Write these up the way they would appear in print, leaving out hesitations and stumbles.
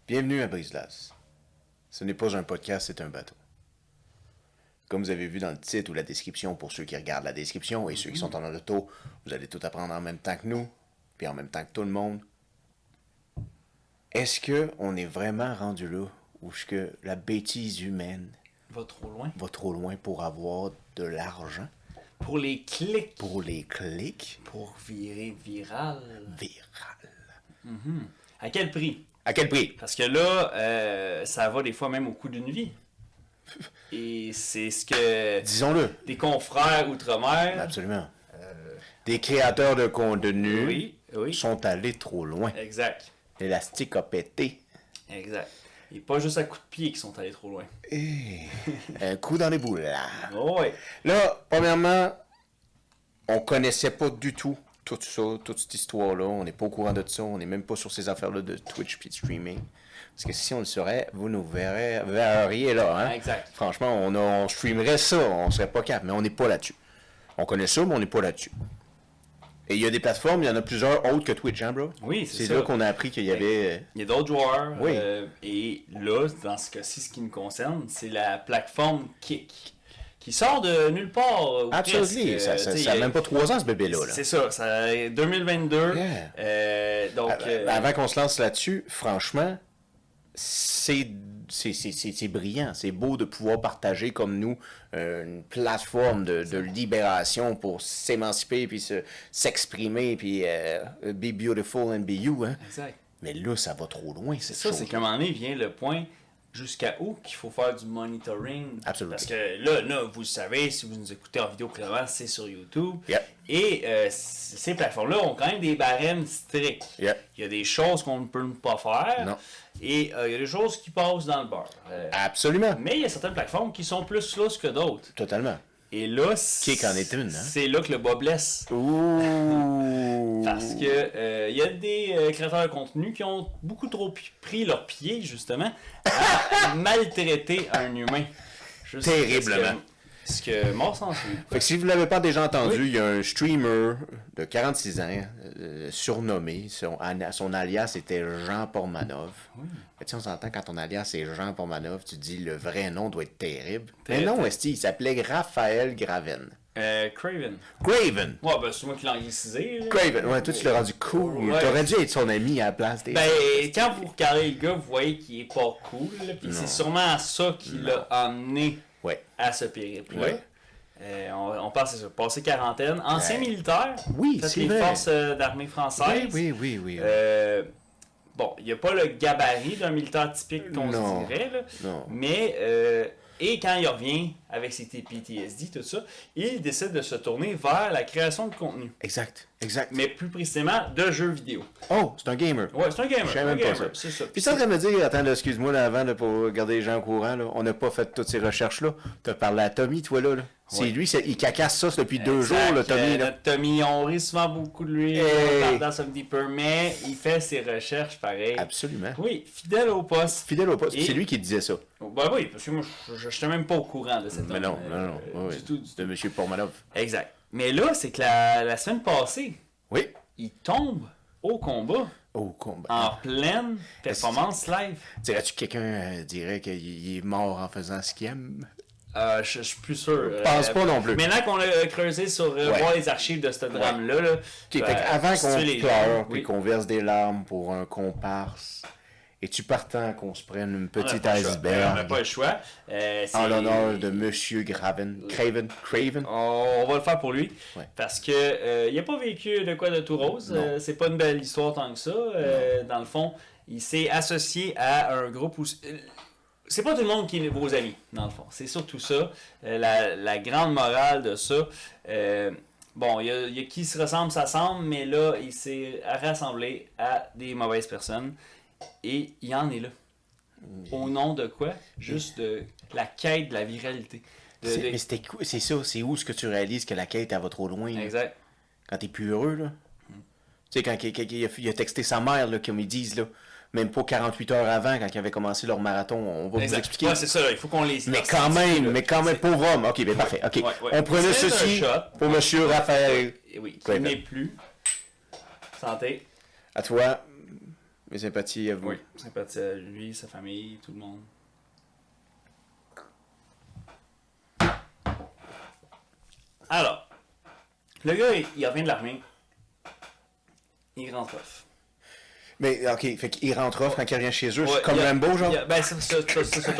Bienvenue à Brise-Glace. Ce n'est pas un podcast, c'est un bateau. Comme vous avez vu dans le titre ou la description, pour ceux qui regardent la description et ceux qui sont en auto, vous allez tout apprendre en même temps que nous, puis en même temps que tout le monde. Est-ce qu'on est vraiment rendu là où que la bêtise humaine va trop loin pour avoir de l'argent? Pour les clics. Pour les clics. Pour virer viral. Viral. À quel prix? À quel prix? Parce que là, ça va des fois même au coût d'une vie. Et c'est ce que... Disons-le. Des confrères outre-mer... Absolument. Des créateurs de contenu oui. sont allés trop loin. Exact. L'élastique a pété. Exact. Et pas juste à coups de pied qui sont allés trop loin. Un coup dans les boules, là. Oh ouais. Là, premièrement, on connaissait pas du tout tout ça, toute cette histoire-là. On n'est pas au courant de ça. On n'est même pas sur ces affaires-là de Twitch puis de streaming. Parce que si on le saurait, vous nous verriez là. Hein? Exact. Franchement, on streamerait ça. On serait pas capable, mais on n'est pas là-dessus. On connaît ça, mais on n'est pas là-dessus. Et il y a des plateformes, il y en a plusieurs autres que Twitch, hein, bro? Oui, c'est ça. C'est là qu'on a appris qu'il y avait... Il y a d'autres joueurs. Oui. Et là, dans ce cas-ci, ce qui me concerne, c'est la plateforme Kick. Qui sort de nulle part. Absolument. Ça n'a même pas 3 ans, ce bébé-là. C'est ça. Ça 2022. Yeah. Donc, avant qu'on se lance là-dessus, franchement, c'est brillant. C'est beau de pouvoir partager comme nous une plateforme de libération pour s'émanciper puis s'exprimer puis be beautiful and be you. Hein? Exact. Mais là, ça va trop loin. C'est ça, c'est qu'à un moment donné vient le point jusqu'à où qu'il faut faire du monitoring. Absolument. Parce que là, vous le savez, si vous nous écoutez en vidéo clairement, c'est sur YouTube. Yep. Et ces plateformes-là ont quand même des barèmes stricts. Yep. Il y a des choses qu'on ne peut pas faire. Non. Et il y a des choses qui passent dans le beurre. Absolument. Mais il y a certaines plateformes qui sont plus lousses que d'autres. Totalement. Et là, Kick en est une, hein? C'est là que le bas blesse. Ouh! Parce que y a des créateurs de contenu qui ont beaucoup trop pris leur pied, justement, à maltraiter un humain. Terriblement. Ce que mort s'en suit. Fait que si vous ne l'avez pas déjà entendu, il y a un streamer de 46 ans, surnommé, son alias était Jean Portmanov. Oui. On s'entend quand ton alias est Jean Portmanov, tu te dis le vrai nom doit être terrible. Très, Mais non, très. il s'appelait Raphaël Graven. Craven. Graven! Ouais, ben c'est moi qui l'ai anglicisé. Graven, ouais, toi tu l'as rendu cool. Ouais. T'aurais dû être son ami à la place des... Ben, quand vous regardez le gars, vous voyez qu'il est pas cool. Puis c'est sûrement ça qui l'a amené Ouais. à ce périple-là. Ouais. On passe à ça. Passé quarantaine. Ancien militaire. Oui, fait c'est les vrai. forces d'armée française. Oui. Bon, il n'y a pas le gabarit d'un militaire typique qu'on Non. se dirait. Là, Non. mais, et quand il revient avec ses PTSD, tout ça, il décide de se tourner vers la création de contenu. Exact. Mais plus précisément, de jeux vidéo. Oh, c'est un gamer. Ouais, c'est un gamer. Je savais même pas ça. C'est ça. Puis ça, ça me dire, attends, là, excuse-moi, là, avant, là, pour garder les gens au courant, là, on n'a pas fait toutes ces recherches-là. T'as parlé à Tommy, toi, là. C'est Ouais. lui, il cacasse ça depuis 2 jours, là, Tommy. Là. Notre Tommy, on rit souvent beaucoup de lui, Hey. on parle dans un petit peu, mais il fait ses recherches pareil. Absolument. Oui, fidèle au poste. Fidèle au poste. Et- C'est lui qui disait ça. Ben oui, parce que moi, je n'étais même pas au courant de cette Mais non, du tout. de M. Portmanov. Exact. Mais là, c'est que la semaine passée, Oui. il tombe au combat Au combat. en pleine performance live. Dirais-tu que quelqu'un dirait qu'il est mort en faisant ce qu'il aime? Je suis plus sûr. Je pense pas non plus. Maintenant qu'on a creusé sur voir les archives de ce drame-là, là, Ok, fait avant qu'on les pleure gens, puis oui. qu'on verse des larmes pour un comparse, es-tu partant qu'on se prenne une On n'a petite pas le choix. iceberg On n'a pas le choix. C'est- en l'honneur de Monsieur Craven? On va le faire pour lui. Ouais. Parce que il n'a pas vécu de quoi de tout rose. C'est pas une belle histoire tant que ça. Dans le fond, il s'est associé à un groupe où... c'est pas tout le monde qui est vos amis, dans le fond. C'est surtout ça. La grande morale de ça. Bon, il y a qui se ressemble, s'assemble, mais là, il s'est rassemblé à des mauvaises personnes. Et il en est là. Au nom de quoi? Juste de la quête de la viralité. Mais c'est ça, c'est où ce que tu réalises que la quête, elle va trop loin? Là? Exact. Quand t'es plus heureux, là. Tu sais, quand il a texté sa mère, là, comme ils disent, là, même pas 48 heures avant, quand ils avaient commencé leur marathon, on va vous expliquer. Ouais, c'est ça, là, il faut qu'on les... Mais quand même, pauvre homme. Ok, ben parfait. Ok. Ouais. On prenait C'est ceci un shot. pour Monsieur Raphaël. Oui, qui Craven. n'est plus. Santé. À toi, Mes sympathies à vous. Oui, sympathie à lui, sa famille, tout le monde. Alors, le gars, il revient de l'armée. Il rentre off. Mais, ok, fait qu'il rentre off quand il revient chez eux, Ouais, comme Rambo, genre? Ben, c'est ça,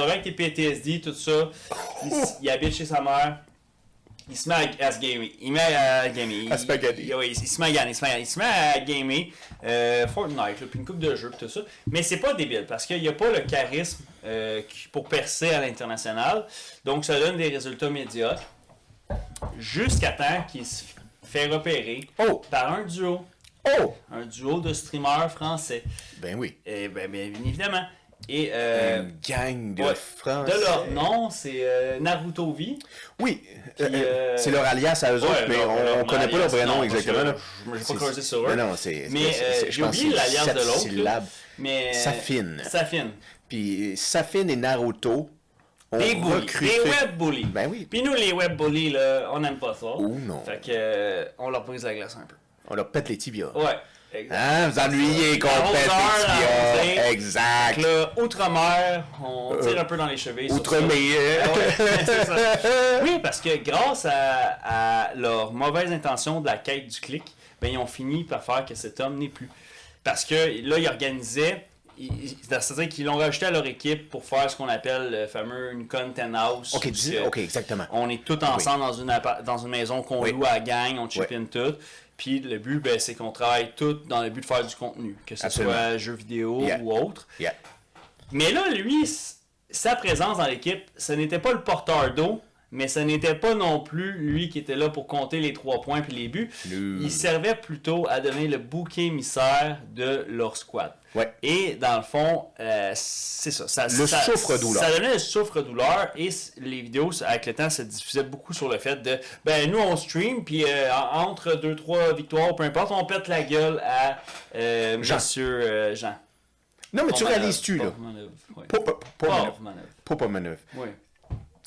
avec tes PTSD, tout ça. Il habite chez sa mère. Il se met à se gamer. Il met à gamer. À spaghetti. Oui, il se met à gamer. Il se met à gamer Fortnite, puis une coupe de jeux, puis tout ça. Mais c'est pas débile, parce qu'il n'y a pas le charisme pour percer à l'international. Donc, ça donne des résultats médiocres. Jusqu'à temps qu'il se fait repérer par un duo. Un duo de streamers français. Ben oui. Et bien évidemment. Et, une gang de Français. De leur nom, c'est Naruto V. Oui, c'est leur alias à eux autres, mais on ne connaît pas leur vrai nom exactement. Je ne vais pas creuser sur eux. Non, mais j'ai oublié l'alias de l'autre. Mais Safine. Puis Safine et Naruto ont recruté... Des web bullies. Ben oui. Puis nous, les web bullies, là, on n'aime pas ça. Oh non. Fait que on leur brise la glace un peu. On leur pète les tibias. Ouais. Exact. Hein, vous ennuyez qu'on pète les tibias. Exact. Donc là, outre-mer, on tire un peu dans les chevilles. Outre-mer. C'est ça. Oui, parce que grâce à leur mauvaise intention de la quête du clic, ben, ils ont fini par faire que cet homme n'est plus. Parce que là, ils organisaient, c'est-à-dire qu'ils l'ont rajouté à leur équipe pour faire ce qu'on appelle le fameux une content house. Ok, exactement. On est tous ensemble dans une maison qu'on loue à la gang, on chip in tout. Puis le but, ben, c'est qu'on travaille tous dans le but de faire du contenu, que ce soit jeux vidéo ou autre. Mais là, lui, sa présence dans l'équipe, ce n'était pas le porteur d'eau, mais ce n'était pas non plus lui qui était là pour compter les 3 points puis les buts. Il servait plutôt à donner le bouc émissaire de leur squad. Et dans le fond, c'est ça. Le souffre-douleur. Ça donnait le souffre-douleur et les vidéos, avec le temps, se diffusaient beaucoup sur le fait de ben nous on stream, puis entre 2-3 victoires, peu importe, on pète la gueule à Monsieur Jean. Non, mais tu réalises-tu, là? Popomanov. Oui.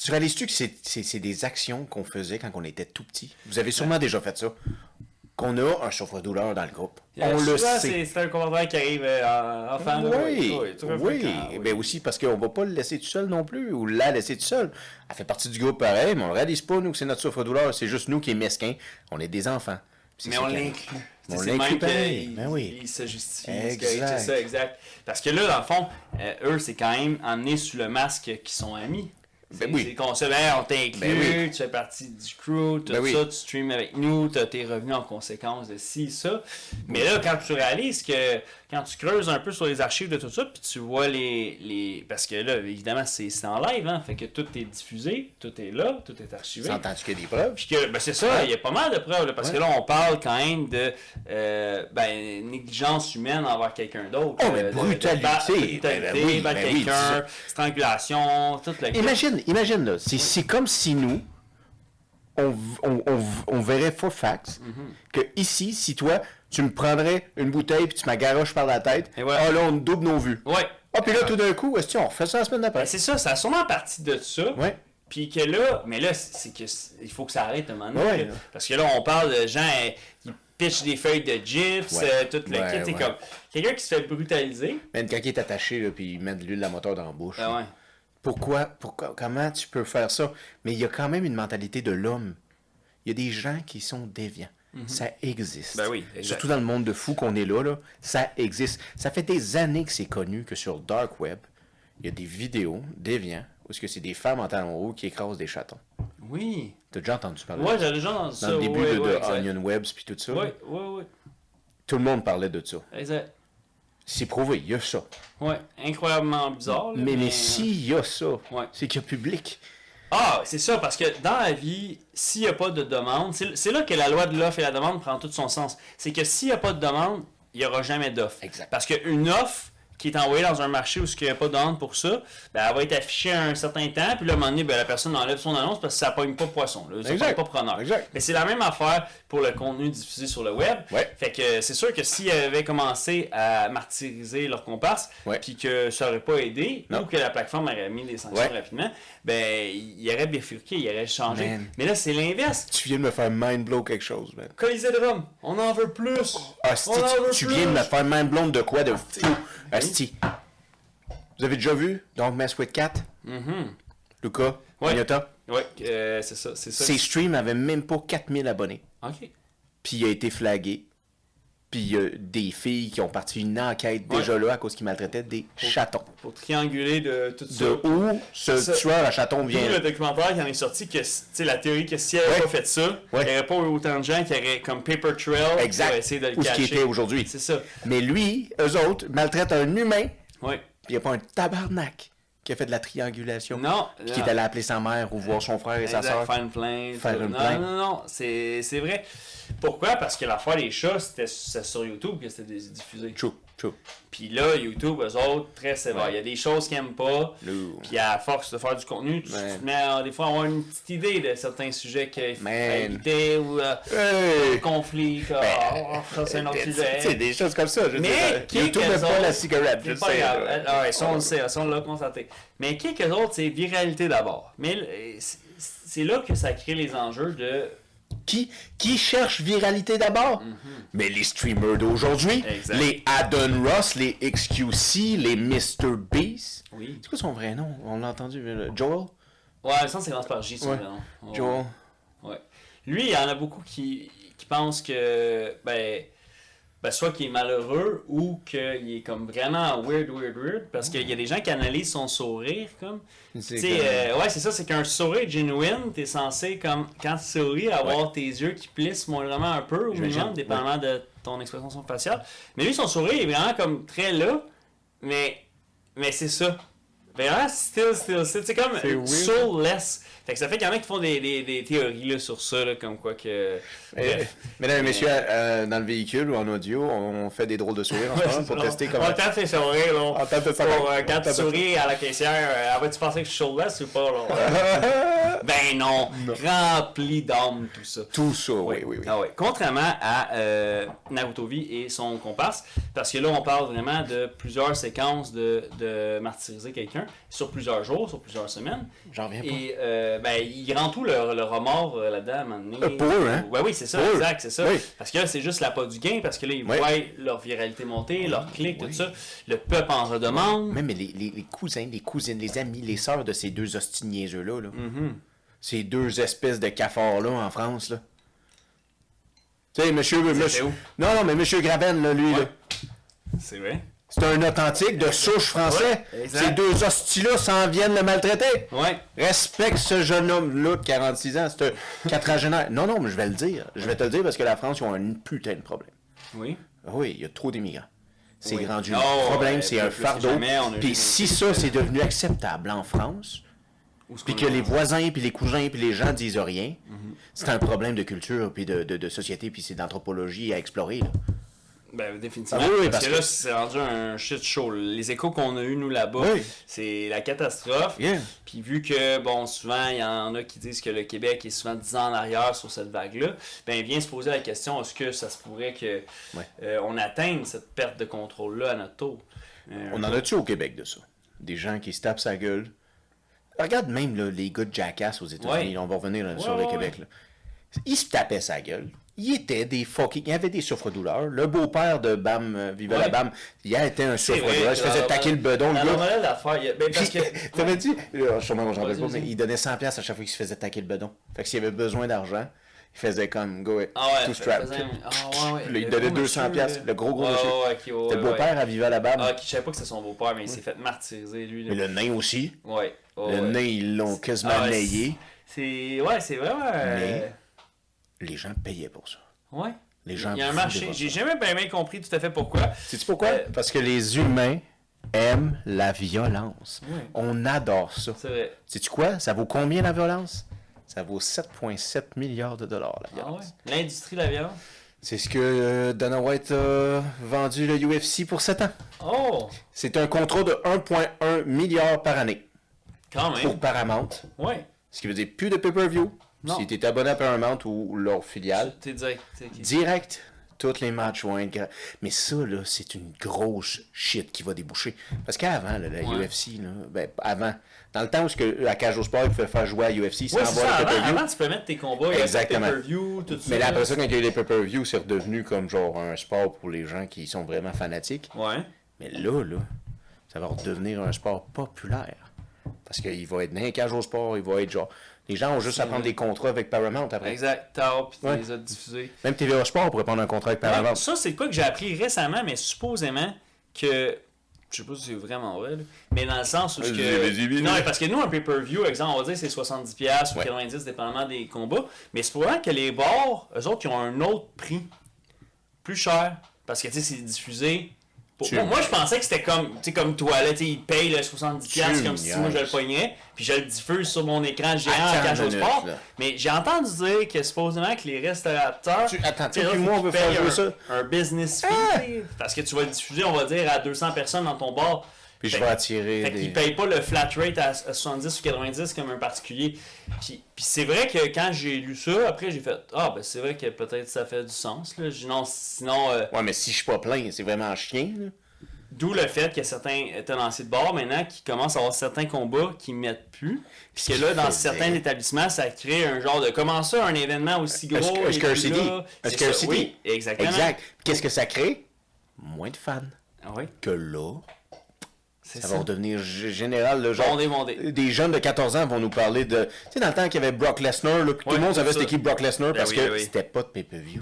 Tu réalises-tu que c'est des actions qu'on faisait quand on était tout petit? Vous avez sûrement déjà fait ça. Qu'on a un souffre-douleur dans le groupe. On le sait. C'est un commentaire qui arrive en fan. Oui. Mais aussi parce qu'on va pas le laisser tout seul non plus, ou la laisser tout seul. Elle fait partie du groupe pareil, mais on le réalise pas, nous, que c'est notre souffre-douleur. C'est juste nous qui est mesquins. On est des enfants. Mais on l'inclut. On l'inclut pareil. Ben oui. Il se justifie. Exact. C'est ça, exact. Parce que là, dans le fond, eux, c'est quand même emmené sous le masque qui sont amis. C'est qu'on se dit, on t'inclut, tu fais partie du crew, tout ça, tu streams avec nous, tu as tes revenus en conséquence de ci, ça. Mais là, quand tu réalises que, quand tu creuses un peu sur les archives de tout ça, puis tu vois les... Parce que là, évidemment, c'est en live, hein, fait que tout est diffusé, tout est là, tout est archivé. S'entends-tu qu'il y a des preuves? Puis que, ben c'est ça, il y a pas mal de preuves, là, parce que là, on parle quand même de négligence humaine envers quelqu'un d'autre. Oh, mais brutalité! Battre quelqu'un, strangulation, toute la... Imagine, là, c'est comme si nous, on verrait for facts que ici, si toi, tu me prendrais une bouteille puis tu m'agaroches par la tête, là, on double nos vues. Puis là, tout d'un coup, on refait ça la semaine d'après. C'est ça a sûrement parti de ça. Puis que là, mais là, c'est que il faut que ça arrête un moment donné. Parce que là, on parle de gens qui pitchent des feuilles de gyps, tout le kit. C'est comme quelqu'un qui se fait brutaliser. Mais quand il est attaché, là, puis il met de l'huile de la moteur dans la bouche. Pourquoi, comment tu peux faire ça? Mais il y a quand même une mentalité de l'homme. Il y a des gens qui sont déviants. Ça existe. Ben oui, surtout dans le monde de fou qu'on est là, ça existe. Ça fait des années que c'est connu que sur le dark web, il y a des vidéos déviants où c'est des femmes en talons hauts qui écrasent des chatons. Oui. T'as déjà entendu parler de ça? J'ai déjà entendu ça. Dans le début de Onion Webs puis tout ça. Oui. Tout le monde parlait de ça. Exact. C'est prouvé, il y a ça. Incroyablement bizarre. Là, mais s'il y a ça, c'est qu'il y a public. Ah, c'est ça, parce que dans la vie, s'il n'y a pas de demande, c'est là que la loi de l'offre et la demande prend tout son sens. C'est que s'il n'y a pas de demande, il n'y aura jamais d'offre. Exact. Parce qu'une offre qui est envoyée dans un marché où il n'y a pas d'ordre pour ça, ben, elle va être affichée un certain temps, puis là, à un moment donné, ben, la personne enlève son annonce parce que ça ne pogne pas poisson, là, ça ne pogne pas preneur. Exact. Mais c'est la même affaire pour le contenu diffusé sur le web. Ouais. Fait que c'est sûr que s'ils avaient commencé à martyriser leur comparse, puis que ça n'aurait pas aidé, ou que la plateforme aurait mis des sanctions rapidement, ben, il aurait bifurqué, il aurait changé. Man. Mais là, c'est l'inverse. Tu viens de me faire mind-blow quelque chose, man. Colisée de Rome, on en veut plus. Asti, tu viens de me faire mind-blow de quoi de fou. Asti. Vous avez déjà vu Don't Mess With Cat? Lucas? Magnota? Oui, c'est ça. Ses streams avaient même pas 4000 abonnés. OK. Puis il a été flagué. Puis il y a des filles qui ont parti une enquête déjà là à cause qu'ils maltraitaient des chatons. Pour trianguler de tout ça. De où ce tueur à chatons vient. Le documentaire qui en est sorti, que la théorie que si elle n'avait pas fait ça, il n'y aurait pas eu autant de gens qui auraient comme paper trail pour essayer de le cacher. Où ce qui était aujourd'hui. C'est ça. Mais lui, eux autres, maltraitent un humain. Oui. Puis il n'y a pas un tabarnak qui a fait de la triangulation. Non. Puis qui est allé appeler sa mère ou voir son frère et sa soeur. Faire une plainte. Non. C'est vrai. Pourquoi? Parce que l'affaire des chats, c'était sur YouTube que c'était diffusé. True. Puis là, YouTube, eux autres, très sévère. Il y a des choses qu'ils n'aiment pas. Puis à force de faire du contenu, tu te mets des fois à avoir une petite idée de certains sujets qu'il faut éviter ou conflit. Ça, c'est un autre sujet. C'est des choses comme ça. Mais YouTube n'est pas la cigarette. Je sais. Ça, on le sait. Ça, on l'a constaté. Mais quelques autres, c'est viralité d'abord. Mais c'est là que ça crée les enjeux de... Qui cherche viralité d'abord? Mais les streamers d'aujourd'hui, les Adon Ross, les XQC, les Mr. Beast. Oui. C'est quoi son vrai nom? On l'a entendu. Joel? Ouais, ça, c'est par J, son vrai nom. Joel. Ouais. Lui, il y en a beaucoup qui pensent que, soit qu'il est malheureux ou qu'il est comme vraiment weird, parce qu'il y a des gens qui analysent son sourire comme... c'est ça, c'est qu'un sourire genuine, t'es censé, comme, quand tu souris, avoir tes yeux qui plissent moindrement un peu, au minimum, dépendamment de ton expression faciale. Mais lui, son sourire est vraiment comme très là, mais c'est ça. Vraiment, still, c'est comme soulless. Fait que ça fait qu'il y en a qui font des théories là, sur ça, là, comme quoi que... Mesdames et messieurs, dans le véhicule ou en audio, on fait des drôles de sourires en ce moment pour tester comment... On tente tes sourires, là. On tente de savoir. Quand tu souris à la caissière, vas-tu penser que je suis soulless ou pas, là? Ben non. Rempli d'âme, tout ça. Tout ça, oui. Ah ouais. Contrairement à Narutobi et son comparse, parce que là, on parle vraiment de plusieurs séquences de martyriser quelqu'un sur plusieurs jours, sur plusieurs semaines. J'en reviens pas. Et ils rendent tout le remords là-dedans à un moment donné. Pour eux, hein? Oui, c'est ça, exact, c'est ça. Oui. Parce que là, c'est juste l'appât du gain, parce que là, ils voient leur viralité monter, leur clic, tout ça. Le peuple en redemande. Mais les cousins, les cousines, les amis, les sœurs de ces deux hosties niaiseux-là, ces deux espèces de cafards-là en France, là. Tu sais, monsieur... Non, mais monsieur Graben, là, lui, là. C'est vrai. C'est un authentique de souche français. Ces deux hosties-là s'en viennent le maltraiter. Respecte ce jeune homme-là de 46 ans. C'est un quadragénaire. Non, mais je vais le dire. Je vais te le dire parce que la France, ils ont un putain de problème. Oui. Oui, il y a trop d'immigrants. C'est rendu un problème, c'est un fardeau. Puis si ça, c'est devenu acceptable en France, puis que les voisins, puis les cousins, puis les gens disent rien, c'est un problème de culture, puis de société, puis c'est d'anthropologie à explorer, là. Ben, définitivement. Parce que là, c'est rendu un shit show. Les échos qu'on a eu nous là-bas, c'est la catastrophe. Puis vu que, bon, souvent, il y en a qui disent que le Québec est souvent 10 ans en arrière sur cette vague-là, ben, vient se poser la question, est-ce que ça se pourrait que on atteigne cette perte de contrôle-là à notre tour? On en a-tu au Québec de ça? Des gens qui se tapent sa gueule. Regarde même là, les gars de Jackass aux États-Unis, on va revenir sur le Québec. Là. Ils se tapaient sa gueule. Il y avait des souffres-douleurs. Le beau-père de Bam, Viva la Bam, il a été un souffre-douleur. Il se faisait taquer le bedon, le gars. T'avais dit, sûrement, j'en rappelle pas, mais il donnait 100$ à chaque fois qu'il se faisait taquer le bedon. Fait que s'il avait besoin d'argent, il faisait comme, go, tout strap. Il donnait 200$, le gros monsieur. C'était le beau-père à Viva la Bam. Je savais pas que c'était son beau-père, mais il s'est fait martyriser, lui. Mais le nain aussi. Le nain, ils l'ont quasiment nayé. C'est vraiment... Mais les gens payaient pour ça. Ouais. Les gens il y a un marché. J'ai jamais bien compris tout à fait pourquoi. Sais-tu pourquoi? Parce que les humains aiment la violence. On adore ça. C'est vrai. Sais-tu quoi? Ça vaut combien la violence? Ça vaut 7,7 milliards de dollars, la violence. L'industrie de la violence? C'est ce que Dana White a vendu le UFC pour 7 ans. Oh! C'est un contrat de 1,1 milliard par année Quand même. pour Paramount. Ouais. Ce qui veut dire plus de pay-per-view. Non. Si tu es abonné à Paramount ou leur filiale, T'es direct. direct, tous les matchs vont être... Mais ça, là, c'est une grosse shit qui va déboucher. Parce qu'avant, là, la UFC, là, ben, avant, dans le temps où la Cage au Sport, il pouvait faire jouer à UFC sans Ouais, c'est ça. avoir le pay-per-view. Avant, tu peux mettre tes combats, Exactement. pay-per-view, tout ça. Mais là, après ça, quand il y a eu les pay-per-view, c'est redevenu comme genre un sport pour les gens qui sont vraiment fanatiques. Ouais. Mais là, ça va redevenir un sport populaire. Parce qu'il va être dans les cages au sport, il va être genre... Les gens ont juste à prendre des contrats avec Paramount après. Exact. Puis tu les as diffusés. Même TVA Sport pourrait prendre un contrat avec Paramount. Ouais, ça, c'est quoi que j'ai appris récemment, mais supposément que... Je sais pas si c'est vraiment vrai, là, mais dans le sens où... Non, mais parce que nous, un pay-per-view, exemple, on va dire c'est 70$ ou 90$, dépendamment des combats. Mais c'est pour vrai que les bars, eux autres, ils ont un autre prix. Plus cher. Parce que, tu sais, c'est diffusé... Moi, je pensais que c'était comme toi, là, ils payent le 70$ comme si moi je le pognais, puis je le diffuse sur mon écran géant en cage au sport. Mais j'ai entendu dire que supposément que les restaurateurs. Attends, puis moi, on veut faire jouer ça. Un business fee, parce que tu vas le diffuser, on va dire, à 200 personnes dans ton bar. Puis je vais attirer. Fait qu'ils payent pas le flat rate à 70 ou 90 comme un particulier. Puis c'est vrai que quand j'ai lu ça, après j'ai fait ah ben c'est vrai que peut-être ça fait du sens là. Non, sinon. Ouais, mais si je suis pas plein, c'est vraiment chien là. D'où le fait qu'il y a certains tenanciers de bar maintenant qui commencent à avoir certains combats qui mettent plus. Puis que là, dans certains établissements, ça crée un genre de comment ça, un événement aussi gros. Est-ce qu'un CD? Est-ce qu'un CD? Oui, exactement. Exact. Qu'est-ce que ça crée? Moins de fans. Ah oui. Que là. Ça va redevenir général, là, genre, bondé. des jeunes de 14 ans vont nous parler de... Tu sais, dans le temps qu'il y avait Brock Lesnar, là, tout le monde savait c'était qui Brock Lesnar parce que c'était pas de pay-per-view.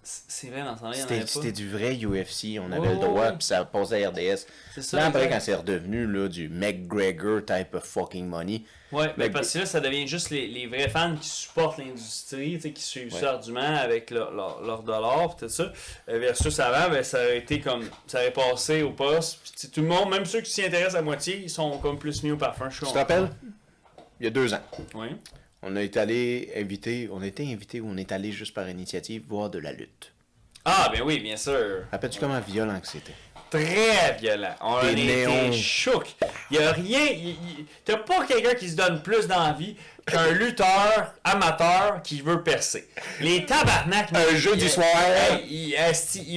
C'est vrai, dans ce temps-là, il y en avait pas. C'était du vrai UFC, on avait le droit, puis ça passait à RDS. C'est ça. Là, après, quand c'est redevenu là, du McGregor type of fucking money... Ouais, mais parce que là, ça devient juste les vrais fans qui supportent l'industrie, qui suivent ça ardument avec leur dollar, pis tout ça. Versus avant, ben, ça aurait été comme. Ça aurait passé au poste. Pis tout le monde, même ceux qui s'y intéressent à moitié, ils sont comme plus mis au parfum. Tu te rappelles? Il y a 2 ans. Oui. On a été invité, on est allé juste par initiative voir de la lutte. Ah, ben oui, bien sûr. Rappelles-tu comment violent que c'était? Très violent. On a été chouk. Il n'y a rien. T'as pas quelqu'un qui se donne plus d'envie qu'un lutteur amateur qui veut percer. Les tabarnak. Un jeu du soir. Ils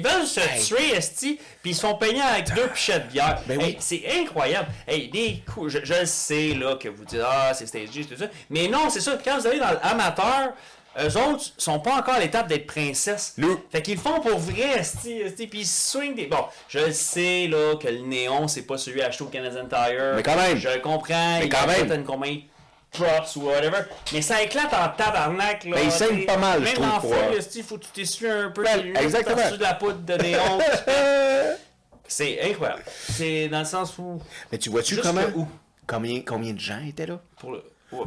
veulent se tuer, esti, puis ils sont payés avec 2 pichettes de bière. Ben oui. C'est incroyable. Des coups. Je sais là, que vous dites ah, c'est stagé, tout ça. Mais non, c'est ça. Quand vous allez dans l'amateur, eux autres sont pas encore à l'étape d'être princesses. Fait qu'ils le font pour vrai, puis ils swing des... Bon, je sais, là, que le néon, c'est pas celui acheté au Canadian Tire. Mais quand même. Je le comprends. Mais quand même. Une compagnie Props ou whatever. Mais ça éclate en tabarnak, là. Mais il saigne pas mal, je trouve. Même en feu, il faut que tu t'essuies un peu. Exactement. Tu de la poudre de néon. C'est incroyable. C'est dans le sens où... Mais tu vois-tu combien de gens étaient là?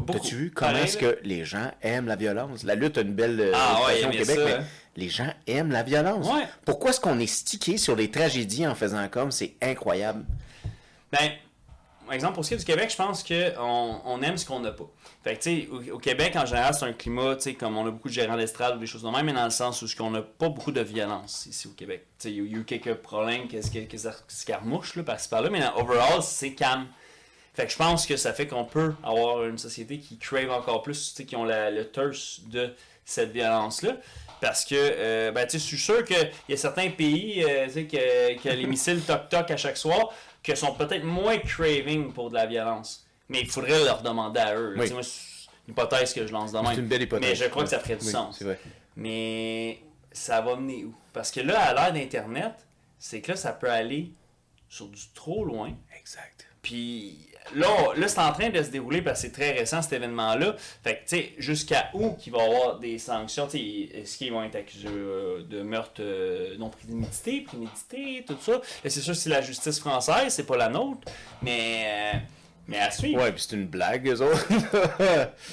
T'as-tu vu comment est-ce que les gens aiment la violence? La lutte a une belle réputation au Québec, mais les gens aiment la violence. Ouais. Pourquoi est-ce qu'on est stické sur les tragédies en faisant comme? C'est incroyable. Ben, par exemple, pour ce qui est du Québec, je pense qu'on aime ce qu'on n'a pas. Fait que, tu sais, au Québec, en général, c'est un climat, tu sais, comme on a beaucoup de gérants d'estrade ou des choses de même, mais dans le sens où on n'a pas beaucoup de violence ici au Québec. Tu sais, il y a eu quelques problèmes, qu'est-ce qu'armouche, là, par-ci par-là, mais overall, c'est calme. Fait que je pense que ça fait qu'on peut avoir une société qui crave encore plus, qui ont le thirst de cette violence-là. Parce que, ben, tu sais, je suis sûr qu'il y a certains pays, tu sais, que les missiles toc-toc à chaque soir, qui sont peut-être moins craving pour de la violence. Mais il faudrait leur demander à eux. Oui. Moi, c'est une hypothèse que je lance de même. C'est une belle hypothèse. Mais je crois que ça ferait du sens. C'est vrai. Mais ça va mener où? Parce que là, à l'ère d'Internet, c'est que là, ça peut aller sur du trop loin. Exact. Puis là, c'est en train de se dérouler parce que c'est très récent cet événement-là. Fait que, tu sais, jusqu'à où qu'il va y avoir des sanctions? Est-ce qu'ils vont être accusés de meurtre non prémédité, tout ça? Et c'est sûr que c'est la justice française, c'est pas la nôtre. Mais à suivre. Ouais, puis c'est une blague, eux autres.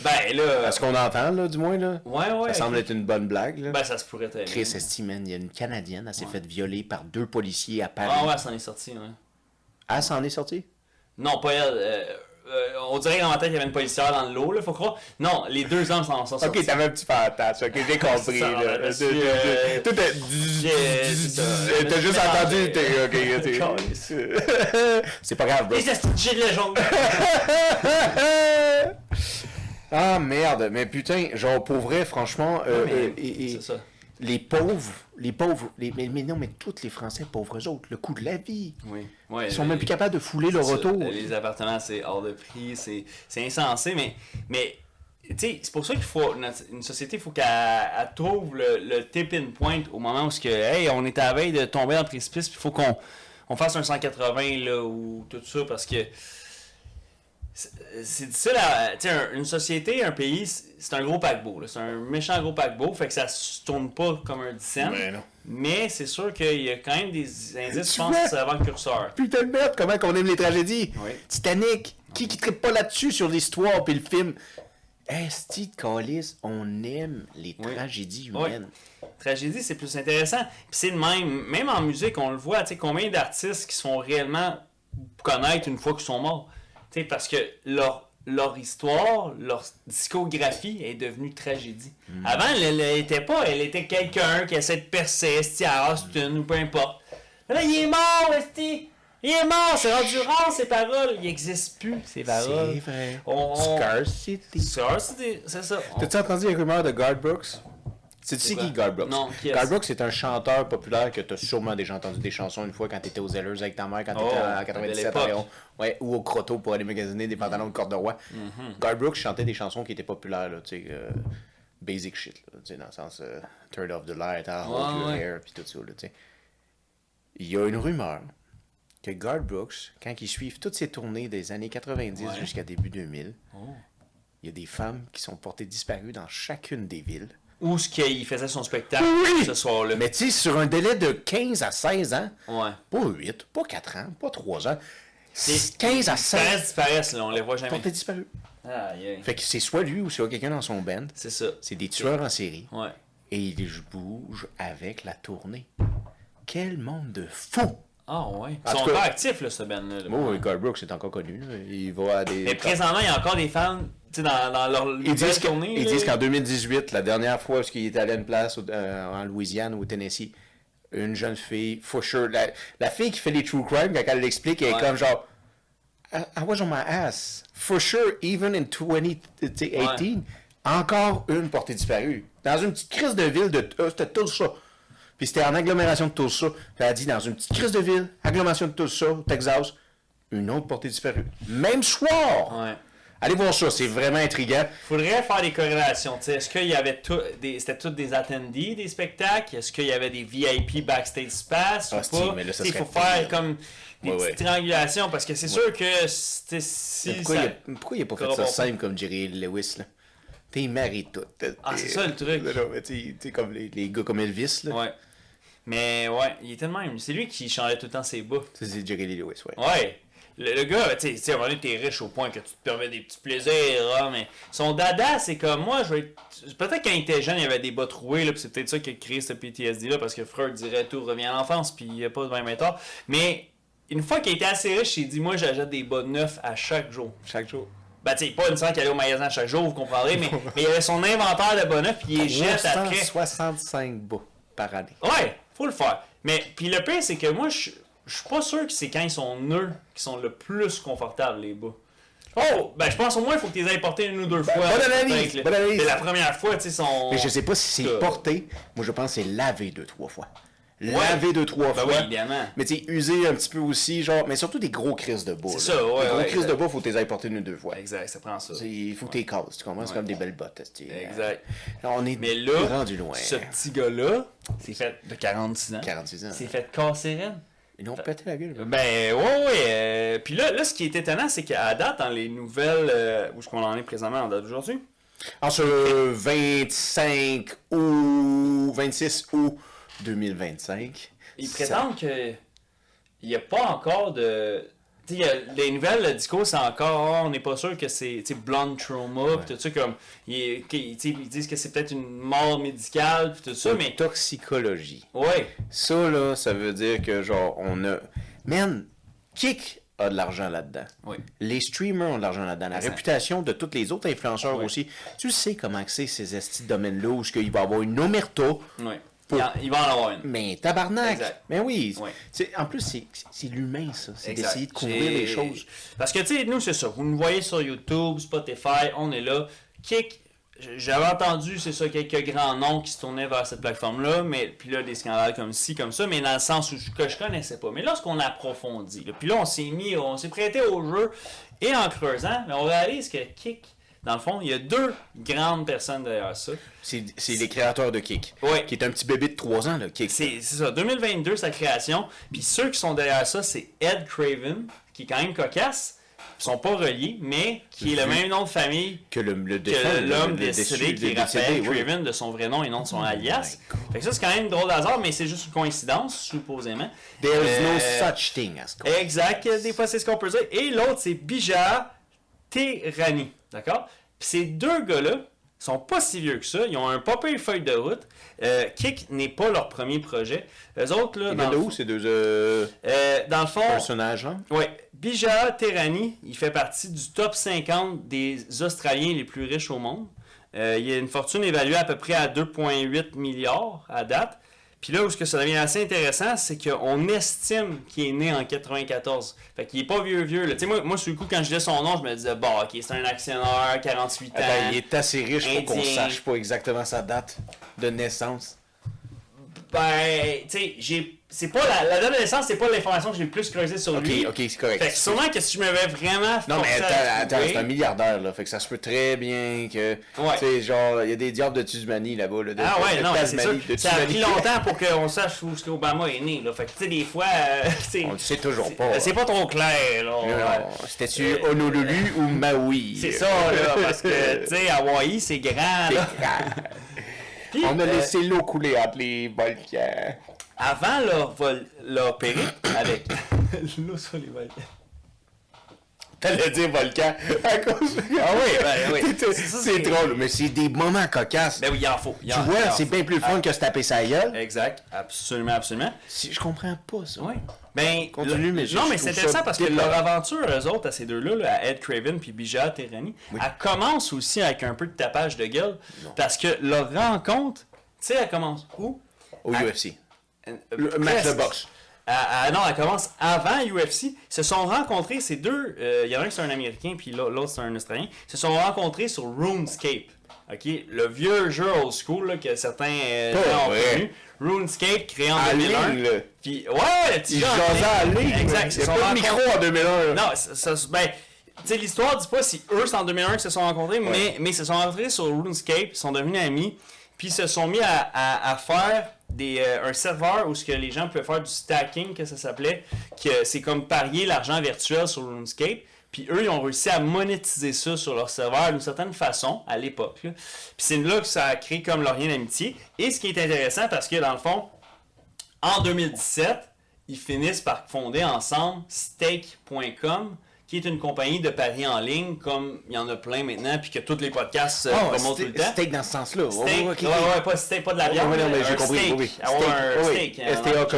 Ben là. À ce qu'on entend, là, du moins, là. Ouais. Ça semble être une bonne blague, là. Ben ça se pourrait être. Chris Estiman, il y a une Canadienne, elle s'est faite violer par 2 policiers à Paris. Ah ouais, ça en est sorti, ouais. Ah, ça en est sorti? Non, pas elle. On dirait dans ma tête qu'il y avait une policière dans l'eau, là, faut croire. Non, les 2 hommes s'en sont sortis. Ok, t'avais un petit fantasme, ok, j'ai compris. Ça, là. là, Tout t'as juste entendu. C'est pas grave, bro. Les astuces de la jungle! Ah merde, mais putain, genre pour vrai, franchement, C'est ça. les pauvres, mais non, mais tous les Français pauvres eux autres, le coût de la vie. Oui. Ouais, Ils sont même plus capables de fouler le ça, retour. les appartements, c'est hors de prix, c'est insensé, mais tu sais, c'est pour ça qu'il faut, une société, il faut qu'elle trouve le tipping point au moment où hey, on est à la veille de tomber dans le précipice, puis il faut qu'on fasse un 180 là, ou tout ça, parce que c'est difficile une société, un pays, c'est un gros paquebot, là. C'est un méchant gros paquebot, fait que ça se tourne pas comme un 10 cents. Mais c'est sûr qu'il y a quand même des indices, je pense, avant le curseur. Putain de merde, comment qu'on aime les tragédies. Oui. Titanic, qui trippe pas là-dessus sur l'histoire puis le film. Esti de calice, on aime les tragédies humaines. Oui. Tragédie, c'est plus intéressant. Puis c'est le même en musique, on le voit, tu sais, combien d'artistes qui se font réellement connaître une fois qu'ils sont morts. Tu sais, parce que leur histoire, leur discographie est devenue tragédie. Avant, elle était quelqu'un qui essaie de percer, esti à Austin ou peu importe. Mais là, il est mort, esti! Il est mort, c'est rendu rare ces paroles. Il n'existe plus, ces paroles. C'est vrai. Scarcity, c'est ça. T'as-tu entendu les rumeurs de Garth Brooks? C'est qui Garth Brooks? Non, qui est-ce? Garth Brooks, c'est un chanteur populaire que t'as sûrement déjà entendu des chansons une fois quand t'étais aux Zellers avec ta mère, quand t'étais à 97 environ. Ouais, ou au Crotto pour aller magasiner des pantalons de corduroy. Garth Brooks chantait des chansons qui étaient populaires, là, tu sais, basic shit, là, tu sais, dans le sens Turn Off the Light, Hold Your Hair, puis tout ça, là, tu sais. Il y a une rumeur que Garth Brooks, quand ils suivent toutes ces tournées des années 90 jusqu'à début 2000, il y a des femmes qui sont portées disparues dans chacune des villes. Où ce qu'il faisait son spectacle ce soir-là. Mais tu sais, sur un délai de 15 à 16 ans, Ouais. pas 8, pas 4 ans, pas 3 ans, 15 à 16 disparaissent, là, on les voit jamais. portés disparus. Aïe, aïe. Fait que c'est soit lui ou soit quelqu'un dans son band. C'est ça. C'est des tueurs en série. Ouais. Et ils bougent avec la tournée. Quel monde de fous! Ah ouais. En Ils sont tout cas- encore actifs, là, ce band-là. Oui, Garth Brooks est encore connu. Là. Il va à des... Mais présentement, il y a encore des fans, tu sais, dans leur Ils disent, tournée. ils là. disent qu'en 2018, la dernière fois qu'il est allé à une place en Louisiane ou au Tennessee, une jeune fille, for sure, la fille qui fait les true crime, quand elle l'explique, elle est comme genre, I was on my ass. For sure, even in 2018, encore une portée disparue. Dans une petite crise de ville de c'était Tulsa. Puis c'était en agglomération de Tulsa. Puis elle a dit, dans une petite crise de ville, agglomération de Tulsa, Texas, une autre portée disparue. Même soir! Ouais. Allez voir ça, c'est vraiment intriguant. Faudrait faire des corrélations. T'sais. Est-ce qu'il y avait c'était tous des attendees des spectacles? Est-ce qu'il y avait des VIP backstage pass ou Hostie, pas? mais là, ça Il serait faut faire pire. comme des petites triangulations parce que c'est sûr que si Pourquoi, ça... pourquoi il a pas fait Corrobore ça pas. simple comme Jerry Lewis, là? T'es marré tout. Ah, c'est ça, le truc. Non, mais tu sais, comme les gars comme Elvis, là. Ouais. Mais ouais, il était de même. C'est lui qui changeait tout le temps ses bas. Ça, c'est Jerry Lewis, ouais. Ouais. Le gars, tu sais, à un moment donné, t'es riche au point que tu te permets des petits plaisirs, hein, mais son dada, c'est comme moi, peut-être quand il était jeune, il avait des bas troués, là, pis c'est peut-être ça qui a créé ce PTSD-là, parce que Freud dirait tout revient à l'enfance, puis il n'y a pas de 20 méthodes. Mais une fois qu'il était assez riche, il dit, moi, j'achète des bas neufs à chaque jour. Chaque jour. Ben, tu sais, pas une sorte qu'il allait au magasin chaque jour, vous comprendrez, mais il avait son inventaire de bas neufs, puis il les jette après. 365 bas par année. Ouais, faut le faire. Mais, puis le pire, c'est que moi, je suis pas sûr que c'est quand ils sont nœuds qui sont le plus confortables, les bas. Oh! Ben, je pense au moins, il faut que tu les aies portés une ou deux fois. bonne analyse, Peut-être, bonne analyse. Mais la première fois, tu sais, sont... Mais je sais pas si c'est porté. Moi, je pense que c'est lavé 2-3 fois. Lavé 2-3 Ben fois. oui, évidemment. Mais tu sais, usé un petit peu aussi, genre. Mais surtout des gros crises de bas. C'est là. ça, ouais, Les gros ouais, crises de exact. bas, faut que tu les aies portés une ou deux fois. Exact, ça prend ça. Il faut que tu les casses, tu comprends? C'est comme des belles bottes. Exact. On est Mais là, rendu loin. ce petit gars-là, c'est fait de 46 ans. 46 ans. C'est fait casser reine. Ils ont pété la gueule. Ben, ouais. Puis là, ce qui est étonnant, c'est qu'à date, dans les nouvelles, où est-ce qu'on en est présentement en date d'aujourd'hui? En ce 25 août, 26 août 2025. Ils prétendent que il n'y a pas encore de... Tu sais, les nouvelles, le discours, c'est encore, on n'est pas sûr que c'est blonde trauma, pis tout ça, comme, ils disent que c'est peut-être une mort médicale, pis tout ça, mais... Toxicologie. Ouais, Ça, là, ça veut dire que, genre, on a... Man, kick a de l'argent là-dedans. Oui. Les streamers ont de l'argent là-dedans. La réputation de tous les autres influenceurs aussi. Tu sais comment que c'est ces estis de domaines-là où il va y avoir une omerta. Oui. Il va en avoir une. Mais tabarnak! Exact. Mais oui. Oui. En plus, c'est l'humain, ça. C'est Exact. d'essayer de couvrir les choses. Parce que, tu sais, nous, c'est ça. Vous nous voyez sur YouTube, Spotify, on est là. Kick, j'avais entendu, c'est ça, quelques grands noms qui se tournaient vers cette plateforme-là, mais puis là, des scandales comme ci, comme ça, mais dans le sens que je connaissais pas. Mais lorsqu'on approfondit, là, puis là, on s'est prêté au jeu, et en creusant, mais on réalise que Kick, dans le fond, il y a 2 grandes personnes derrière ça. C'est les créateurs de Kick. Ouais. Qui est un petit bébé de 3 ans, là, Kick. C'est ça, 2022, sa création. Puis ceux qui sont derrière ça, c'est Ed Craven, qui est quand même cocasse. Ils sont pas reliés, mais qui est le même nom de famille que l'homme décédé, qui est Raphaël Craven, de son vrai nom et non de son alias. Fait que ça, c'est quand même une drôle d'hasard, mais c'est juste une coïncidence, supposément. There's no such thing as coincidence. Exact, des fois, c'est ce qu'on peut dire. Et l'autre, c'est Bija Tehrani. D'accord? Puis ces 2 gars-là sont pas si vieux que ça. Ils ont un pas pire feuille de route. Kick n'est pas leur premier projet. Eux autres, là. Ils viennent de où, ces 2 dans le fond. personnages-là? Oui. Bija Tehrani, il fait partie du top 50 des Australiens les plus riches au monde. Il a une fortune évaluée à peu près à 2,8 milliards à date. Puis là où ça devient assez intéressant, c'est qu'on estime qu'il est né en 94. Fait qu'il est pas vieux. Tu sais, moi, sur le coup, quand je disais son nom, je me disais, bah, ok, c'est un actionnaire, 48 ans. Il est assez riche pour qu'on Indien. sache pas exactement sa date de naissance. Ben, tu sais, c'est pas la date de naissance, c'est pas l'information que j'ai le plus creusée sur lui. Ok, c'est correct. Fait que sûrement que si je m'avais vraiment Non, mais forcé à attends, trouver- c'est un milliardaire, là. Fait que ça se peut très bien que. Ouais. Tu sais, genre, il y a des diables de Tasmanie là-bas. Là, Ah ouais, non, c'est sûr. de Ça a pris Tasmanie. longtemps pour qu'on sache où Obama est né. Là. Fait que, tu sais, des fois, On le sait toujours pas. c'est pas trop clair. Là. Non, c'était-tu Honolulu ou Maui? C'est ça, là, parce que, tu sais, Hawaï, c'est grand. Là. Puis, On a laissé l'eau couler entre les volcans. avant leur périple, avec l'eau sur les volcans. T'allais dire volcan à cause. Ah oui, ben oui. C'est drôle, mais c'est des moments cocasses. Ben oui, il en faut. Tu vois, c'est bien plus le fun que se taper sa gueule. Exact, absolument. Je comprends pas ça. Oui. Ben, Continue, mais non, mais je c'est trouve intéressant ça parce que déplorable. leur aventure, eux autres, à ces deux-là, là, à Ed Craven puis Bija Tehrani, elle commence aussi avec un peu de tapage de gueule. Parce que leur rencontre, tu sais, elle commence où? Au UFC. Le Presque. match de boxe. Non, elle commence avant UFC. Ils se sont rencontrés, ces deux. Il y en a un qui c'est un Américain, puis l'autre c'est un Australien. Ils se sont rencontrés sur RuneScape. OK? Le vieux jeu old school là, que certains gens ont connu. RuneScape, créé en 2001. Ligne, là. Puis, ouais, le petit Ils jeu en jasaient ligne. à ligne. Exact. Il n'y a pas de micro en 2001. là. Non, ben, tu sais, l'histoire dit pas si eux, c'est en 2001 qu'ils se sont rencontrés, mais ils se sont rencontrés sur RuneScape, ils sont devenus amis, puis ils se sont mis à faire un serveur où ce que les gens pouvaient faire du stacking, que ça s'appelait, que c'est comme parier l'argent virtuel sur RuneScape. Puis eux, ils ont réussi à monétiser ça sur leur serveur d'une certaine façon, à l'époque. Là. Puis c'est là que ça a créé comme leur lien d'amitié. Et ce qui est intéressant, parce que dans le fond, en 2017, ils finissent par fonder ensemble Stake.com, qui est une compagnie de paris en ligne, comme il y en a plein maintenant, puis que tous les podcasts promotent tout le temps. Steak dans ce sens-là. Steak, Oh, ok. ouais, pas steak, pas de la viande, Ouais, non, mais j'ai un compris, steak. oui. Avoir un Steak, steak. oui. STAK,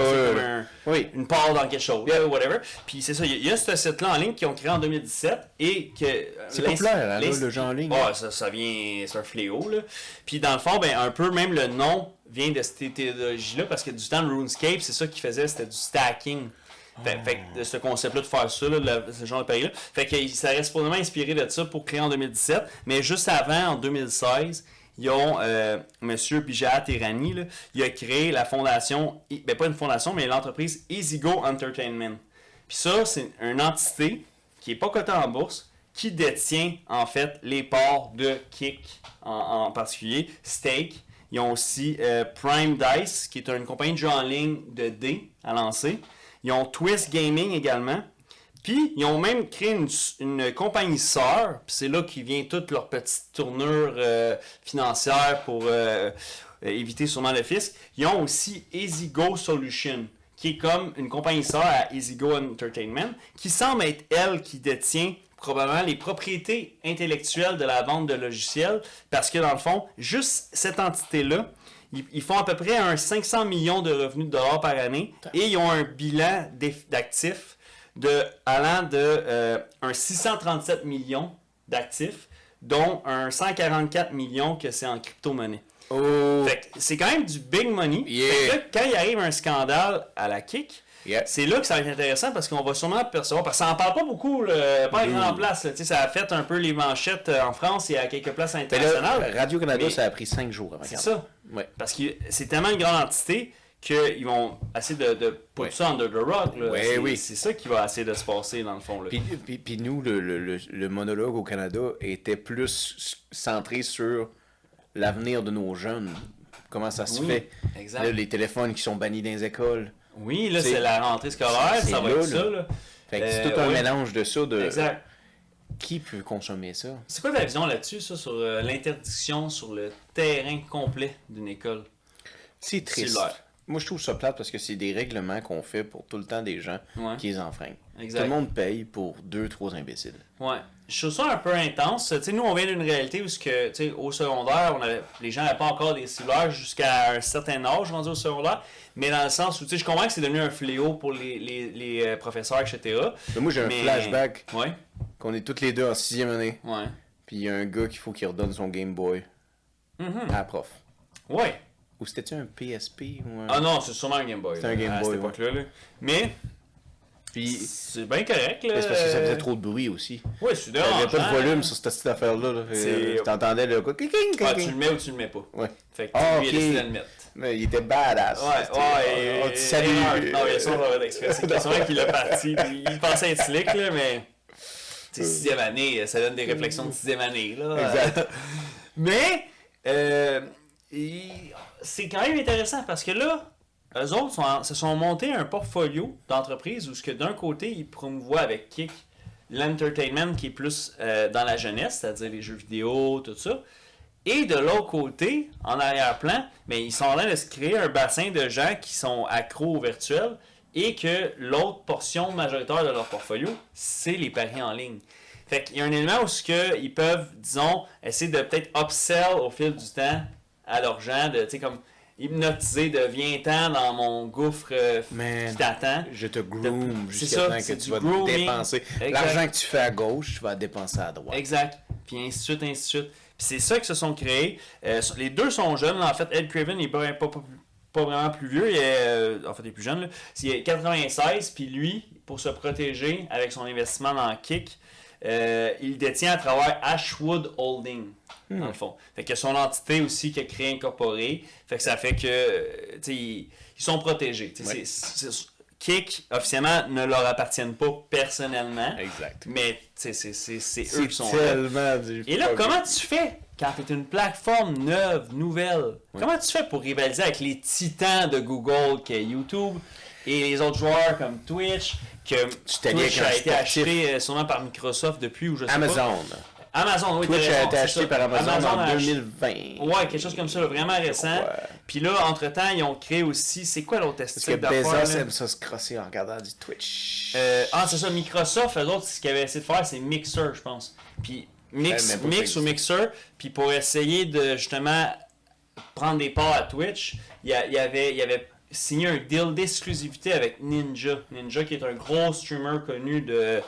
oui. Une part dans quelque chose, whatever. Puis c'est ça, il y a ce site-là en ligne qu'ils ont créé en 2017 et que... C'est populaire, hein, là, le jeu en ligne. Ouais, ça vient... C'est un fléau, là. Puis dans le fond, ben un peu même le nom vient de cette idéologie-là parce que du temps de RuneScape, c'est ça qu'ils faisaient, c'était du stacking. Fait que de ce concept-là de faire ça, là, ce genre de pays-là. Fait que ça reste probablement inspiré de ça pour créer en 2017. Mais juste avant, en 2016, ils ont M. Bija Tehrani, là, il a créé la fondation, ben pas une fondation, mais l'entreprise EasyGo Entertainment. Puis ça, c'est une entité qui n'est pas cotée en bourse, qui détient en fait les parts de Kick en particulier, Stake. Ils ont aussi Prime Dice, qui est une compagnie de jeux en ligne de dés à lancer. Ils ont Twist Gaming également. Puis, ils ont même créé une compagnie sœur. Puis c'est là qu'ils vient toute leur petite tournure financière pour éviter sûrement le fisc. Ils ont aussi EasyGo Solution, qui est comme une compagnie sœur à EasyGo Entertainment, qui semble être elle qui détient probablement les propriétés intellectuelles de la vente de logiciels. Parce que dans le fond, juste cette entité-là, ils font à peu près 500 millions de revenus de dollars par année et ils ont un bilan d'actifs allant de un 637 millions d'actifs, dont un 144 millions que c'est en crypto-monnaie. Oh! Fait que c'est quand même du big money. Yeah. Fait que là, quand il arrive un scandale à la Kick, Yeah. c'est là que ça va être intéressant parce qu'on va sûrement percevoir, parce que ça n'en parle pas beaucoup, là, pas à grande place. Là. Ça a fait un peu les manchettes en France et à quelques places Mais internationales. là, Radio-Canada, Mais ça a pris 5 jours avant. c'est ça. Ouais. Parce que c'est tellement une grande entité qu'ils vont essayer de put Ouais. ça under the rug. Là. Ouais, c'est, oui. c'est ça qui va essayer de se passer dans le fond. Là. Puis nous, le monologue au Canada était plus centré sur l'avenir de nos jeunes. Comment ça se Oui, fait? exact. Là, les téléphones qui sont bannis dans les écoles. Oui, là, C'est- c'est la rentrée scolaire, c'est ça va là, être ça. Là. Fait que c'est tout un oui. mélange de ça. Exact. Qui peut consommer ça? C'est quoi ta vision là-dessus, ça, sur l'interdiction sur le terrain complet d'une école? C'est triste. Cellulaire. Moi, je trouve ça plate parce que c'est des règlements qu'on fait pour tout le temps des gens Ouais. qui les enfreignent. Exact. Tout le monde paye pour 2-3 imbéciles. Ouais. Je trouve ça un peu intense. Tu sais, nous, on vient d'une réalité où, au secondaire, les gens n'avaient pas encore des cellulaires jusqu'à un certain âge rendu au secondaire. Mais dans le sens où, je comprends que c'est devenu un fléau pour les professeurs, etc. Mais moi, j'ai un Mais- flashback Ouais. qu'on est tous les deux en 6e année. Ouais. Puis il y a un gars qu'il faut qu'il redonne son Game Boy à la prof. Ouais. Ou c'était-tu un PSP ou un... Ah non, c'est sûrement un Game Boy. C'est un là, Game à Boy, cette époque-là. Là. Mais, Puis c'est bien correct. Là. c'est parce que ça faisait trop de bruit aussi. Ouais, c'est Il n'y avait pas dérangeant. de volume sur cette petite affaire-là. Là. C'est- T'entendais le quoi? Ah, tu le mets ou tu le mets pas. Ouais. Fait que Ah, lui, il a ok. décidé de le mettre. Mais il était badass. Ouais, On te salue. Non, il y a ça, on va d'exprès. C'est vrai qu'il l'a parti. Puis il pensait être slick, là, mais. Tu sais, 6e année, ça donne des réflexions de 6e année, là. Exact. Mais, c'est quand même intéressant parce que là, eux autres se sont montés un portfolio d'entreprises où, ce que d'un côté, ils promouvoient avec Kik l'entertainment qui est plus dans la jeunesse, c'est-à-dire les jeux vidéo, tout ça. Et de l'autre côté, en arrière-plan, mais ils sont en train de se créer un bassin de gens qui sont accros au virtuel et que l'autre portion majoritaire de leur portfolio, c'est les paris en ligne. Fait qu'il y a un élément où ils peuvent, disons, essayer de peut-être upsell au fil du temps à leurs gens, de, tu sais, comme hypnotiser de viens-t'en dans mon gouffre Man. qui t'attend. Je te groom C'est jusqu'à ça, temps que c'est tu du vas grooming. dépenser. Exact. L'argent que tu fais à gauche, tu vas dépenser à droite. Exact. Puis ainsi de suite, ainsi de suite. Puis c'est ça qu'ils se sont créés. Les deux sont jeunes. En fait, Ed Craven n'est pas vraiment plus vieux. En fait, il est plus jeune. Là. Il est 96. Puis lui, pour se protéger avec son investissement dans Kik, il détient à travers Ashwood Holding, dans le fond. Fait que son entité aussi qui a créé incorporé. Fait que ça fait que ils sont protégés. Ouais. Kik, officiellement, ne leur appartiennent pas personnellement. Exact. Mais c'est eux C'est qui sont là. tellement du... Et là, comment tu fais quand tu es une plateforme neuve, nouvelle? Comment tu fais pour rivaliser avec les titans de Google, qui est YouTube, et les autres joueurs comme Twitch, que t'allies avec Twitch un a été sportif. acheté sûrement par Microsoft depuis, ou je sais pas. Amazon. Amazon, oui. Twitch t'as a raison, été c'est acheté ça. par Amazon en a 2020. Ouais, quelque chose comme ça, là, vraiment récent. Ouais. Puis là, entre-temps, ils ont créé aussi... C'est quoi l'autre Parce que style d'affaires? Bezos là? aime ça se crosser en regardant du Twitch. C'est ça, Microsoft, eux autres, ce qu'ils avaient essayé de faire, c'est Mixer, je pense. Puis Mix même pas ou ça. Mixer, puis pour essayer de, justement, prendre des parts à Twitch, il avait signé un deal d'exclusivité avec Ninja. Ninja, qui est un gros streamer connu de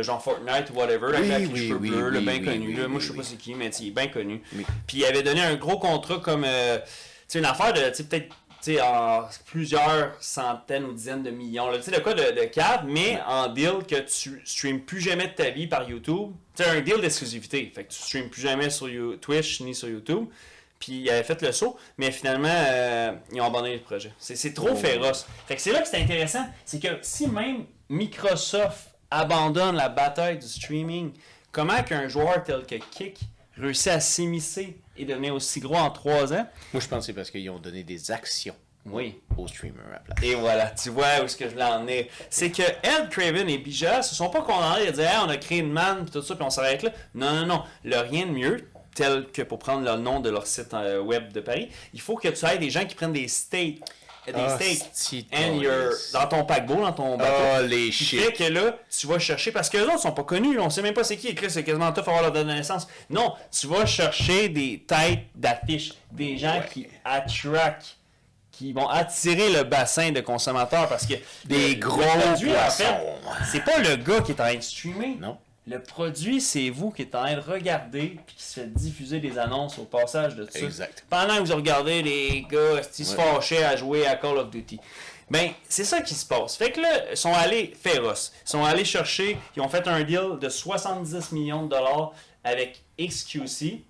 genre Fortnite ou whatever, avec la petite cheveux bleus, là, bien connu. Là. Moi, je sais pas c'est qui, mais il est bien connu. Oui. Puis il avait donné un gros contrat comme, une affaire de, peut-être, en plusieurs centaines ou dizaines de millions. Tu sais, le cas de cave, mais en deal que tu streames plus jamais de ta vie par YouTube. Tu sais, un deal d'exclusivité. Fait que tu streames plus jamais sur Twitch ni sur YouTube. Puis il avait fait le saut, mais finalement, ils ont abandonné le projet. C'est trop féroce. Fait que c'est là que c'est intéressant. C'est que si même Microsoft abandonne la bataille du streaming, comment qu'un joueur tel que Kik réussit à s'immiscer et devenir aussi gros en 3 ans? Moi, je pense que c'est parce qu'ils ont donné des actions Oui. aux streamers à la place. Et voilà, tu vois où est-ce que je voulais en venir. C'est que Ed Craven et Bija se sont pas condamnés à dire hey, on a créé une manne pis tout ça puis on s'arrête là. Non. Le rien de mieux, tel que pour prendre le nom de leur site web de Paris, il faut que tu aies des gens qui prennent des stakes. Dans ton paquebot, dans ton bateau. Oh, les Qui shit. fait que là, tu vas chercher, parce que les autres sont pas connus, on sait même pas c'est qui, c'est quasiment tough avoir leur date de naissance. Non, tu vas chercher des têtes d'affiches, des gens qui attractent qui vont attirer le bassin de consommateurs parce que Des gros produit, en poissons. fait, c'est pas le gars qui est en train de streamer. Non. Le produit, c'est vous qui êtes en train de regarder puis qui se fait diffuser des annonces au passage de ça. Exact. Pendant que vous regardez les gars qui se fâchaient à jouer à Call of Duty. Ben, c'est ça qui se passe. Fait que là, ils sont allés féroces. Ils sont allés chercher, ils ont fait un deal de 70 millions de dollars avec XQC.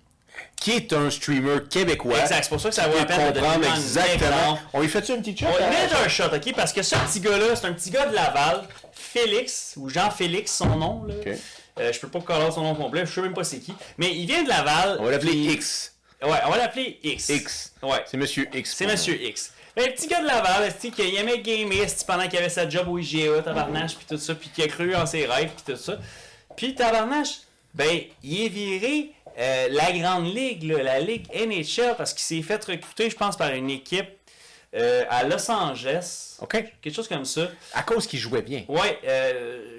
Qui est un streamer québécois. Exact, c'est pour ça que ça vaut la peine de comprendre donner un exactement. exemple. On lui fait-tu un petit shot? On va mettre un shot, ok? Parce que ce petit gars-là, c'est un petit gars de Laval, Félix, ou Jean-Félix, son nom. Là. Ok. Je peux pas coller son nom complet, je sais même pas c'est qui. Mais il vient de Laval. On va l'appeler puis- X. Ouais, on va l'appeler X. X. Ouais. C'est Monsieur X. C'est Monsieur X. Ben, le petit gars de Laval, esti, qui aimait gamer esti, pendant qu'il avait sa job au IGA, tabarnache, puis tout ça, puis qui a cru en ses rêves, puis tout ça. Puis tabarnache, ben, il est viré la grande ligue, là, la ligue NHL, parce qu'il s'est fait recruter, je pense, par une équipe à Los Angeles. OK. Quelque chose comme ça. À cause qu'il jouait bien. Ouais,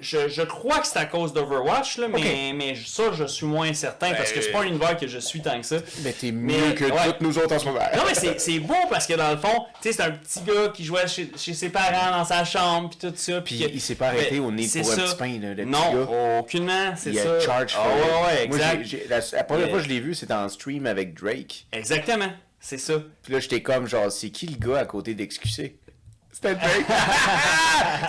je crois que c'est à cause d'Overwatch, là, mais ça, je suis moins certain, parce que c'est pas un univers que je suis tant que ça. Mais t'es Mais, mieux que ouais. toutes nous autres en ce moment. Non, mais c'est beau parce que dans le fond, tu sais, c'est un petit gars qui jouait chez ses parents dans sa chambre, puis tout ça. Puis il s'est pas arrêté au nez c'est pour un ça. petit pain, là, le petit Non, gars. aucunement, c'est Il ça. a charge for Ah, it. ouais, Moi, exact. la première fois que je l'ai vu, c'était en stream avec Drake. Exactement, c'est ça. Puis là, j'étais comme, genre, c'est qui le gars à côté d'XQC? C'était Drake.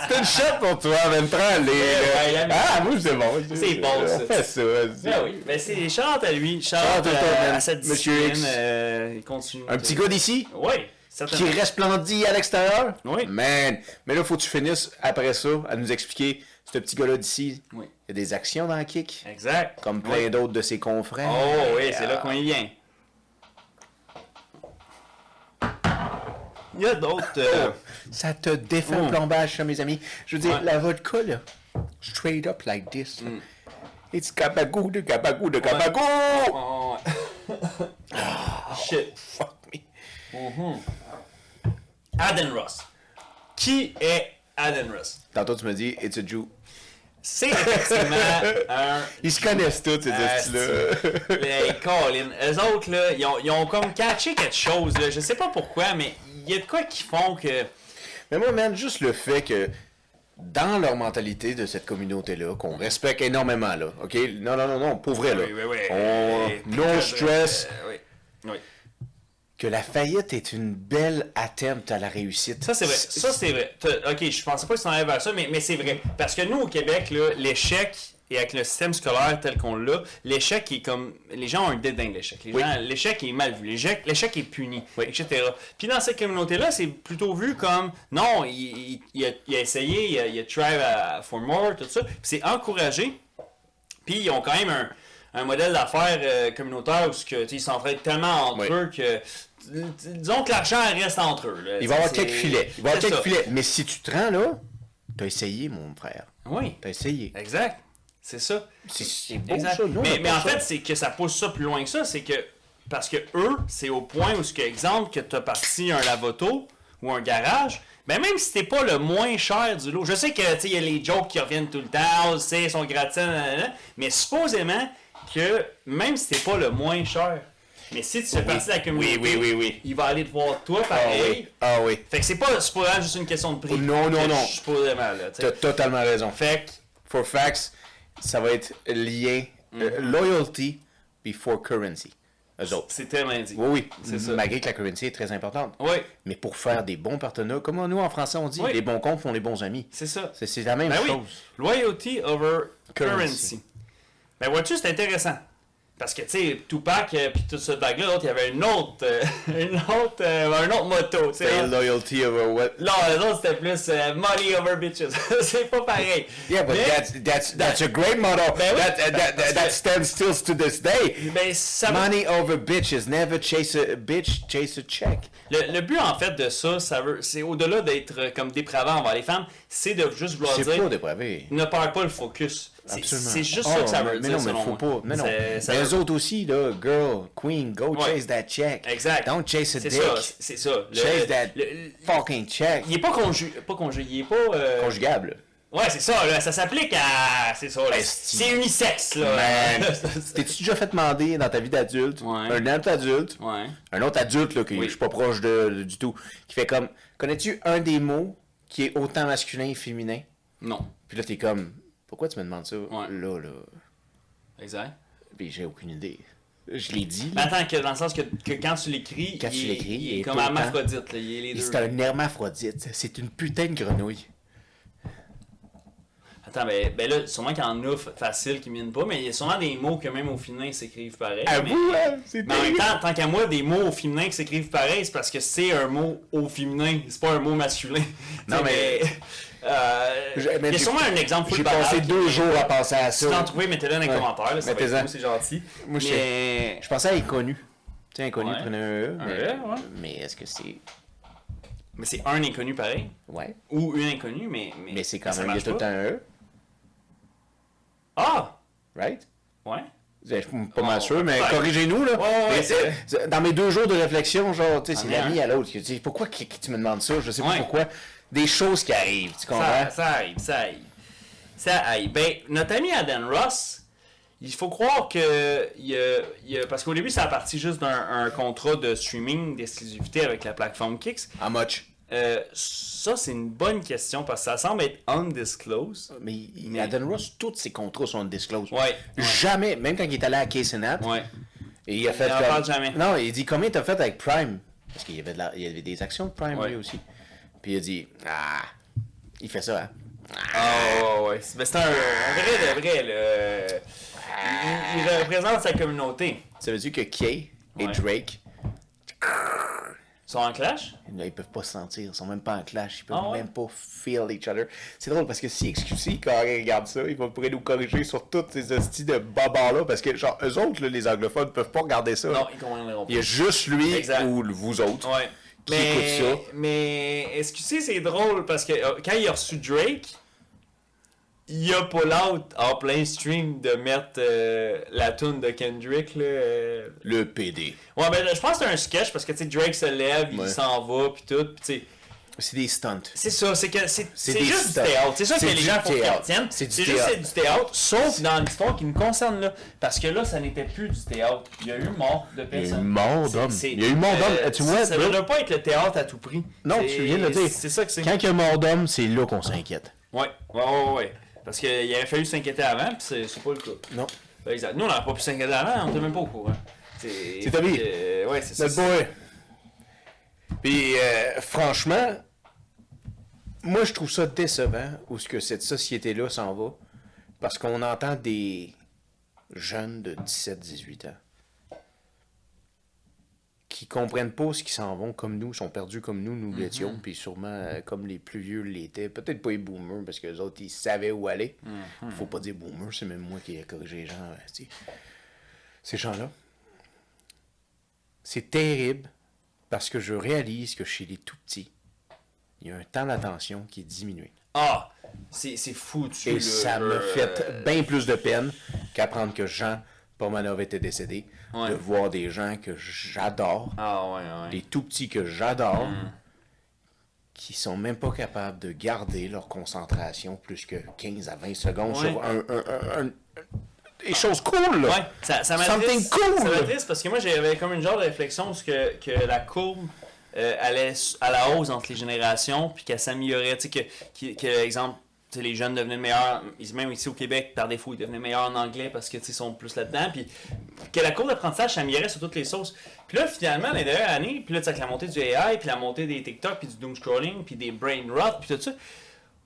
C'était une shot pour toi, Ventral. Moi, c'est bon. C'est bon, ça. On fait ça. Ben oui, ben c'est Charlotte à lui, Charlotte Charlotte à toi, man. à cette Monsieur discipline, X. il continue. Un petit gars d'ici? Oui, Qui certainement. resplendit à l'extérieur? Oui. Man! Mais là, faut que tu finisses après ça à nous expliquer, ce petit gars-là d'ici, Oui. il y a des actions dans le kick, Exact. comme plein d'autres de ses confrères. Oh oui, c'est là qu'on y vient. Il y a d'autres... Ça te défait le plombage, ça, mes amis. Je veux dire, la vodka, là, straight up like this, là. It's gabagou de gabagou de gabagou! Oh, shit. Fuck me. Aden Ross. Qui est Aden Ross? Tantôt, tu me dis, it's a Jew. C'est effectivement un... Ils se connaissent tous, ces hosties-là. Les Colin, eux autres, là, ils ont comme catché quelque chose, là. Je sais pas pourquoi, mais il y a de quoi qui font que... Mais moi, man, juste le fait que dans leur mentalité de cette communauté-là, qu'on respecte énormément, là, OK? Non, pour vrai, là. No stress. Oui. Que la faillite est une belle attempt à la réussite. Ça, c'est vrai. Ça, c'est vrai. Ok, je pensais pas que tu t'en allais vers ça, mais c'est vrai. Parce que nous, au Québec, là, l'échec, et avec le système scolaire tel qu'on l'a, l'échec est comme... Les gens ont un dédain de l'échec. L'échec est mal vu. L'échec est puni, etc. Puis dans cette communauté-là, c'est plutôt vu comme... Non, il a essayé, il a try for more, tout ça. Puis c'est encouragé. Puis ils ont quand même un modèle d'affaires communautaire où ils s'entraident tellement entre eux que... Disons que l'argent reste entre eux. Là. Il va y avoir quelques filets. Il va y avoir C'est quelques ça. filets. Mais si tu te rends là, t'as essayé, mon frère. Oui, T'as essayé. exact. C'est ça. C'est beau, Exact. ça. Nous, on a Mais pas en ça. fait, c'est que ça pousse ça plus loin que ça. C'est que... Parce que eux, c'est au point où, exemple, que tu as parti un lavoto ou un garage, ben même si t'es pas le moins cher du lot, je sais que il y a les jokes qui reviennent tout le temps, c'est son gratin, mais supposément que même si t'es pas le moins cher, mais si tu fais partie de la communauté, Oui. il va aller te voir toi pareil. Ah oui. Fait que c'est pas juste une question de prix. Non. Supposément, là, tu sais. T'as totalement raison. Fait que, For facts, ça va être lien, loyalty before currency. Eux autres. c'est tellement dit. Oui. C'est ça. Malgré que la currency est très importante. Oui, Mais pour faire des bons partenaires, comme nous en français on dit, Oui. les bons comptes font les bons amis. c'est ça. C'est la même Ben oui, chose. loyalty over currency. Currency. Ben vois-tu, c'est intéressant. Parce que, tu sais, Tupac, puis toute cette vague-là, l'autre, il y avait un autre motto, tu sais. Say loyalty over what? Non, l'autre, c'était plus money over bitches. C'est pas pareil. Yeah, but Mais- that's a great motto. Ben oui, that stands still to this day. Ben, ça Money over bitches. Never chase a bitch, chase a check. le but, en fait, de ça, c'est au-delà d'être comme dépravant envers les femmes, c'est de juste vouloir C'est dire, pas dépravé. ne perds pas le focus. Absolument. C'est juste ça que ça veut mais dire, non, mais selon faut moi. pas. Mais non. Ça Mais veut- les autres aussi, là, girl, queen, go Ouais. chase that check. Exact. Don't chase a C'est dick. ça, c'est ça. Chase that le- fucking check. Il est pas conjugué, il est pas... Conjugable. Ouais, c'est ça, là, ça s'applique à... C'est ça, là. C'est unisexe, là. Man, t'es-tu déjà fait demander dans ta vie d'adulte, Ouais. un autre adulte, Ouais. un autre adulte, là, que je suis pas proche du tout, qui fait comme, connais-tu un des mots qui est autant masculin et féminin? Non. Puis là, t'es comme, pourquoi tu me demandes ça? Ouais. Là. Exact. Puis j'ai aucune idée. Je l'ai dit. Mais Là. attends, que dans le sens que quand tu l'écris, il est comme tout le temps- hermaphrodite, là, il est les Et deux. c'est un hermaphrodite. C'est une putain de grenouille. Attends, ben là, sûrement qu'il y en a facile qui minent pas, mais il y a sûrement des mots que même au féminin s'écrivent pareil. À mais... vous, hein? C'est Mais en même terrible. temps, tant qu'à moi, des mots au féminin qui s'écrivent pareil, c'est parce que c'est un mot au féminin, c'est pas un mot masculin. Non, mais- il y a sûrement un exemple full J'ai banal passé qui- 2 jours à penser à Si tu l'as ça. trouvé, mettez-le dans les Ouais. commentaires, là, ça va Mettez-en. être cool, c'est gentil. Moi, mais... Je pensais à inconnu. Tu sais, inconnu, Ouais. prenez un E. Un Mais, E, ouais. mais est-ce que c'est. mais c'est un inconnu pareil, Ouais. ou une inconnue, mais Mais c'est quand ça même. Il y a marche tout le pas. temps un E. Ah! Right? Ouais. Je suis pas mal Oh, sûr, mais ouais. corrigez-nous, là. Ouais, Mais dans mes 2 jours de réflexion, genre, tu sais, c'est Ah, l'ami à l'autre. Tu sais, pourquoi tu me demandes ça? Je sais pas Ouais. pourquoi. Des choses qui arrivent, tu comprends? Ça arrive, ça arrive. Ça arrive. Ben, notre ami Adam Ross, il faut croire que... parce qu'au début, ça a parti juste d'un contrat de streaming d'exclusivité avec la plateforme Kix. How much? Ça, c'est une bonne question parce que ça semble être undisclosed. Mais Adam Ross, tous ses contrats sont disclosed. Ouais. Jamais, même quand il est allé à Casey-Nat, Ouais. et il a fait Il en comme... parle jamais. Non, il dit combien t'as fait avec Prime? Parce qu'il y avait, il y avait des actions de Prime, Ouais. lui aussi. Puis il a dit, il fait ça, hein? Ah, ouais. Ben, c'est un vrai de vrai, là. Il représente sa communauté. Ça veut dire que Kay et Ouais. Drake, Ils sont en clash? ils peuvent pas se sentir, ils sont même pas en clash, ils peuvent Ah ouais? même pas feel each other. C'est drôle parce que si XQC, quand ils regardent ça, ils pourraient nous corriger sur toutes ces hosties de babards-là, parce que, genre, eux autres, là, les anglophones, peuvent pas regarder ça. Non, ils comprendront pas. Il y a juste lui Exact. ou vous autres Ouais. qui écoutent ça. Mais est-ce que tu sais, c'est drôle parce que quand il a reçu Drake, il a pull out en plein stream de mettre la tune de Kendrick. Là, Le PD. Ouais, ben je pense que c'est un sketch parce que tu sais, Drake se lève, il Ouais. s'en va, puis tout. Pis, tu sais, C'est des stunts. c'est ça, c'est que c'est des juste du stunts. théâtre. C'est ça que C'est les du gens font qu'ils théâtre. retiennent. C'est C'est du juste théâtre. c'est du théâtre, sauf dans l'histoire qui nous concerne là. Parce que là, ça n'était plus du théâtre. Il y a eu mort de Il y a personnes. eu mort d'homme. C'est- Il y a eu mort d'homme. Tu vois, ça ne doit pas être le théâtre à tout prix. Non, C'est- tu viens de le dire. C'est ça que c'est. quand il y a mort d'homme, c'est là qu'on s'inquiète. Ouais. Parce qu'il avait fallu s'inquiéter avant, puis c'est pas le cas. Non. Ben, exact. Nous, on n'aurait pas pu s'inquiéter avant, on était même pas au courant. C'est ta vie. Ouais, c'est ça. Notre boy. Puis, franchement, moi, je trouve ça décevant où ce que cette société-là s'en va. Parce qu'on entend des jeunes de 17-18 ans qui comprennent pas ce qu'ils s'en vont comme nous, sont perdus comme nous l'étions, puis sûrement comme les plus vieux l'étaient. Peut-être pas les boomers, parce que les autres, ils savaient où aller. Faut pas dire boomers, c'est même moi qui ai corrigé les gens. Tu sais. Ces gens-là. C'est terrible, parce que je réalise que chez les tout-petits, il y a un temps d'attention qui est diminué. Ah! C'est foutu. Et là. ça me fait bien plus de peine qu'apprendre que Jean Pormanov était décédé, Ouais. de voir des gens que j'adore, Ah, ouais. des tout petits que j'adore, qui sont même pas capables de garder leur concentration plus que 15 à 20 secondes Ouais. sur des choses cool, là. Ouais, ça Something m'attriste. cool. Ça m'attriste parce que moi, j'avais comme une genre de réflexion sur que la courbe allait à la hausse entre les générations, puis qu'elle s'améliorait. Tu sais, que exemple, tu sais, les jeunes devenaient meilleurs, même ici au Québec, par défaut, ils devenaient meilleurs en anglais parce que tu sais, ils sont plus là-dedans, puis que la courbe d'apprentissage s'améliorait sur toutes les sauces. Puis là, finalement, les dernières années, puis là, tu sais, avec la montée du AI, puis la montée des TikTok, puis du doom scrolling, puis des brain rot, puis tout ça.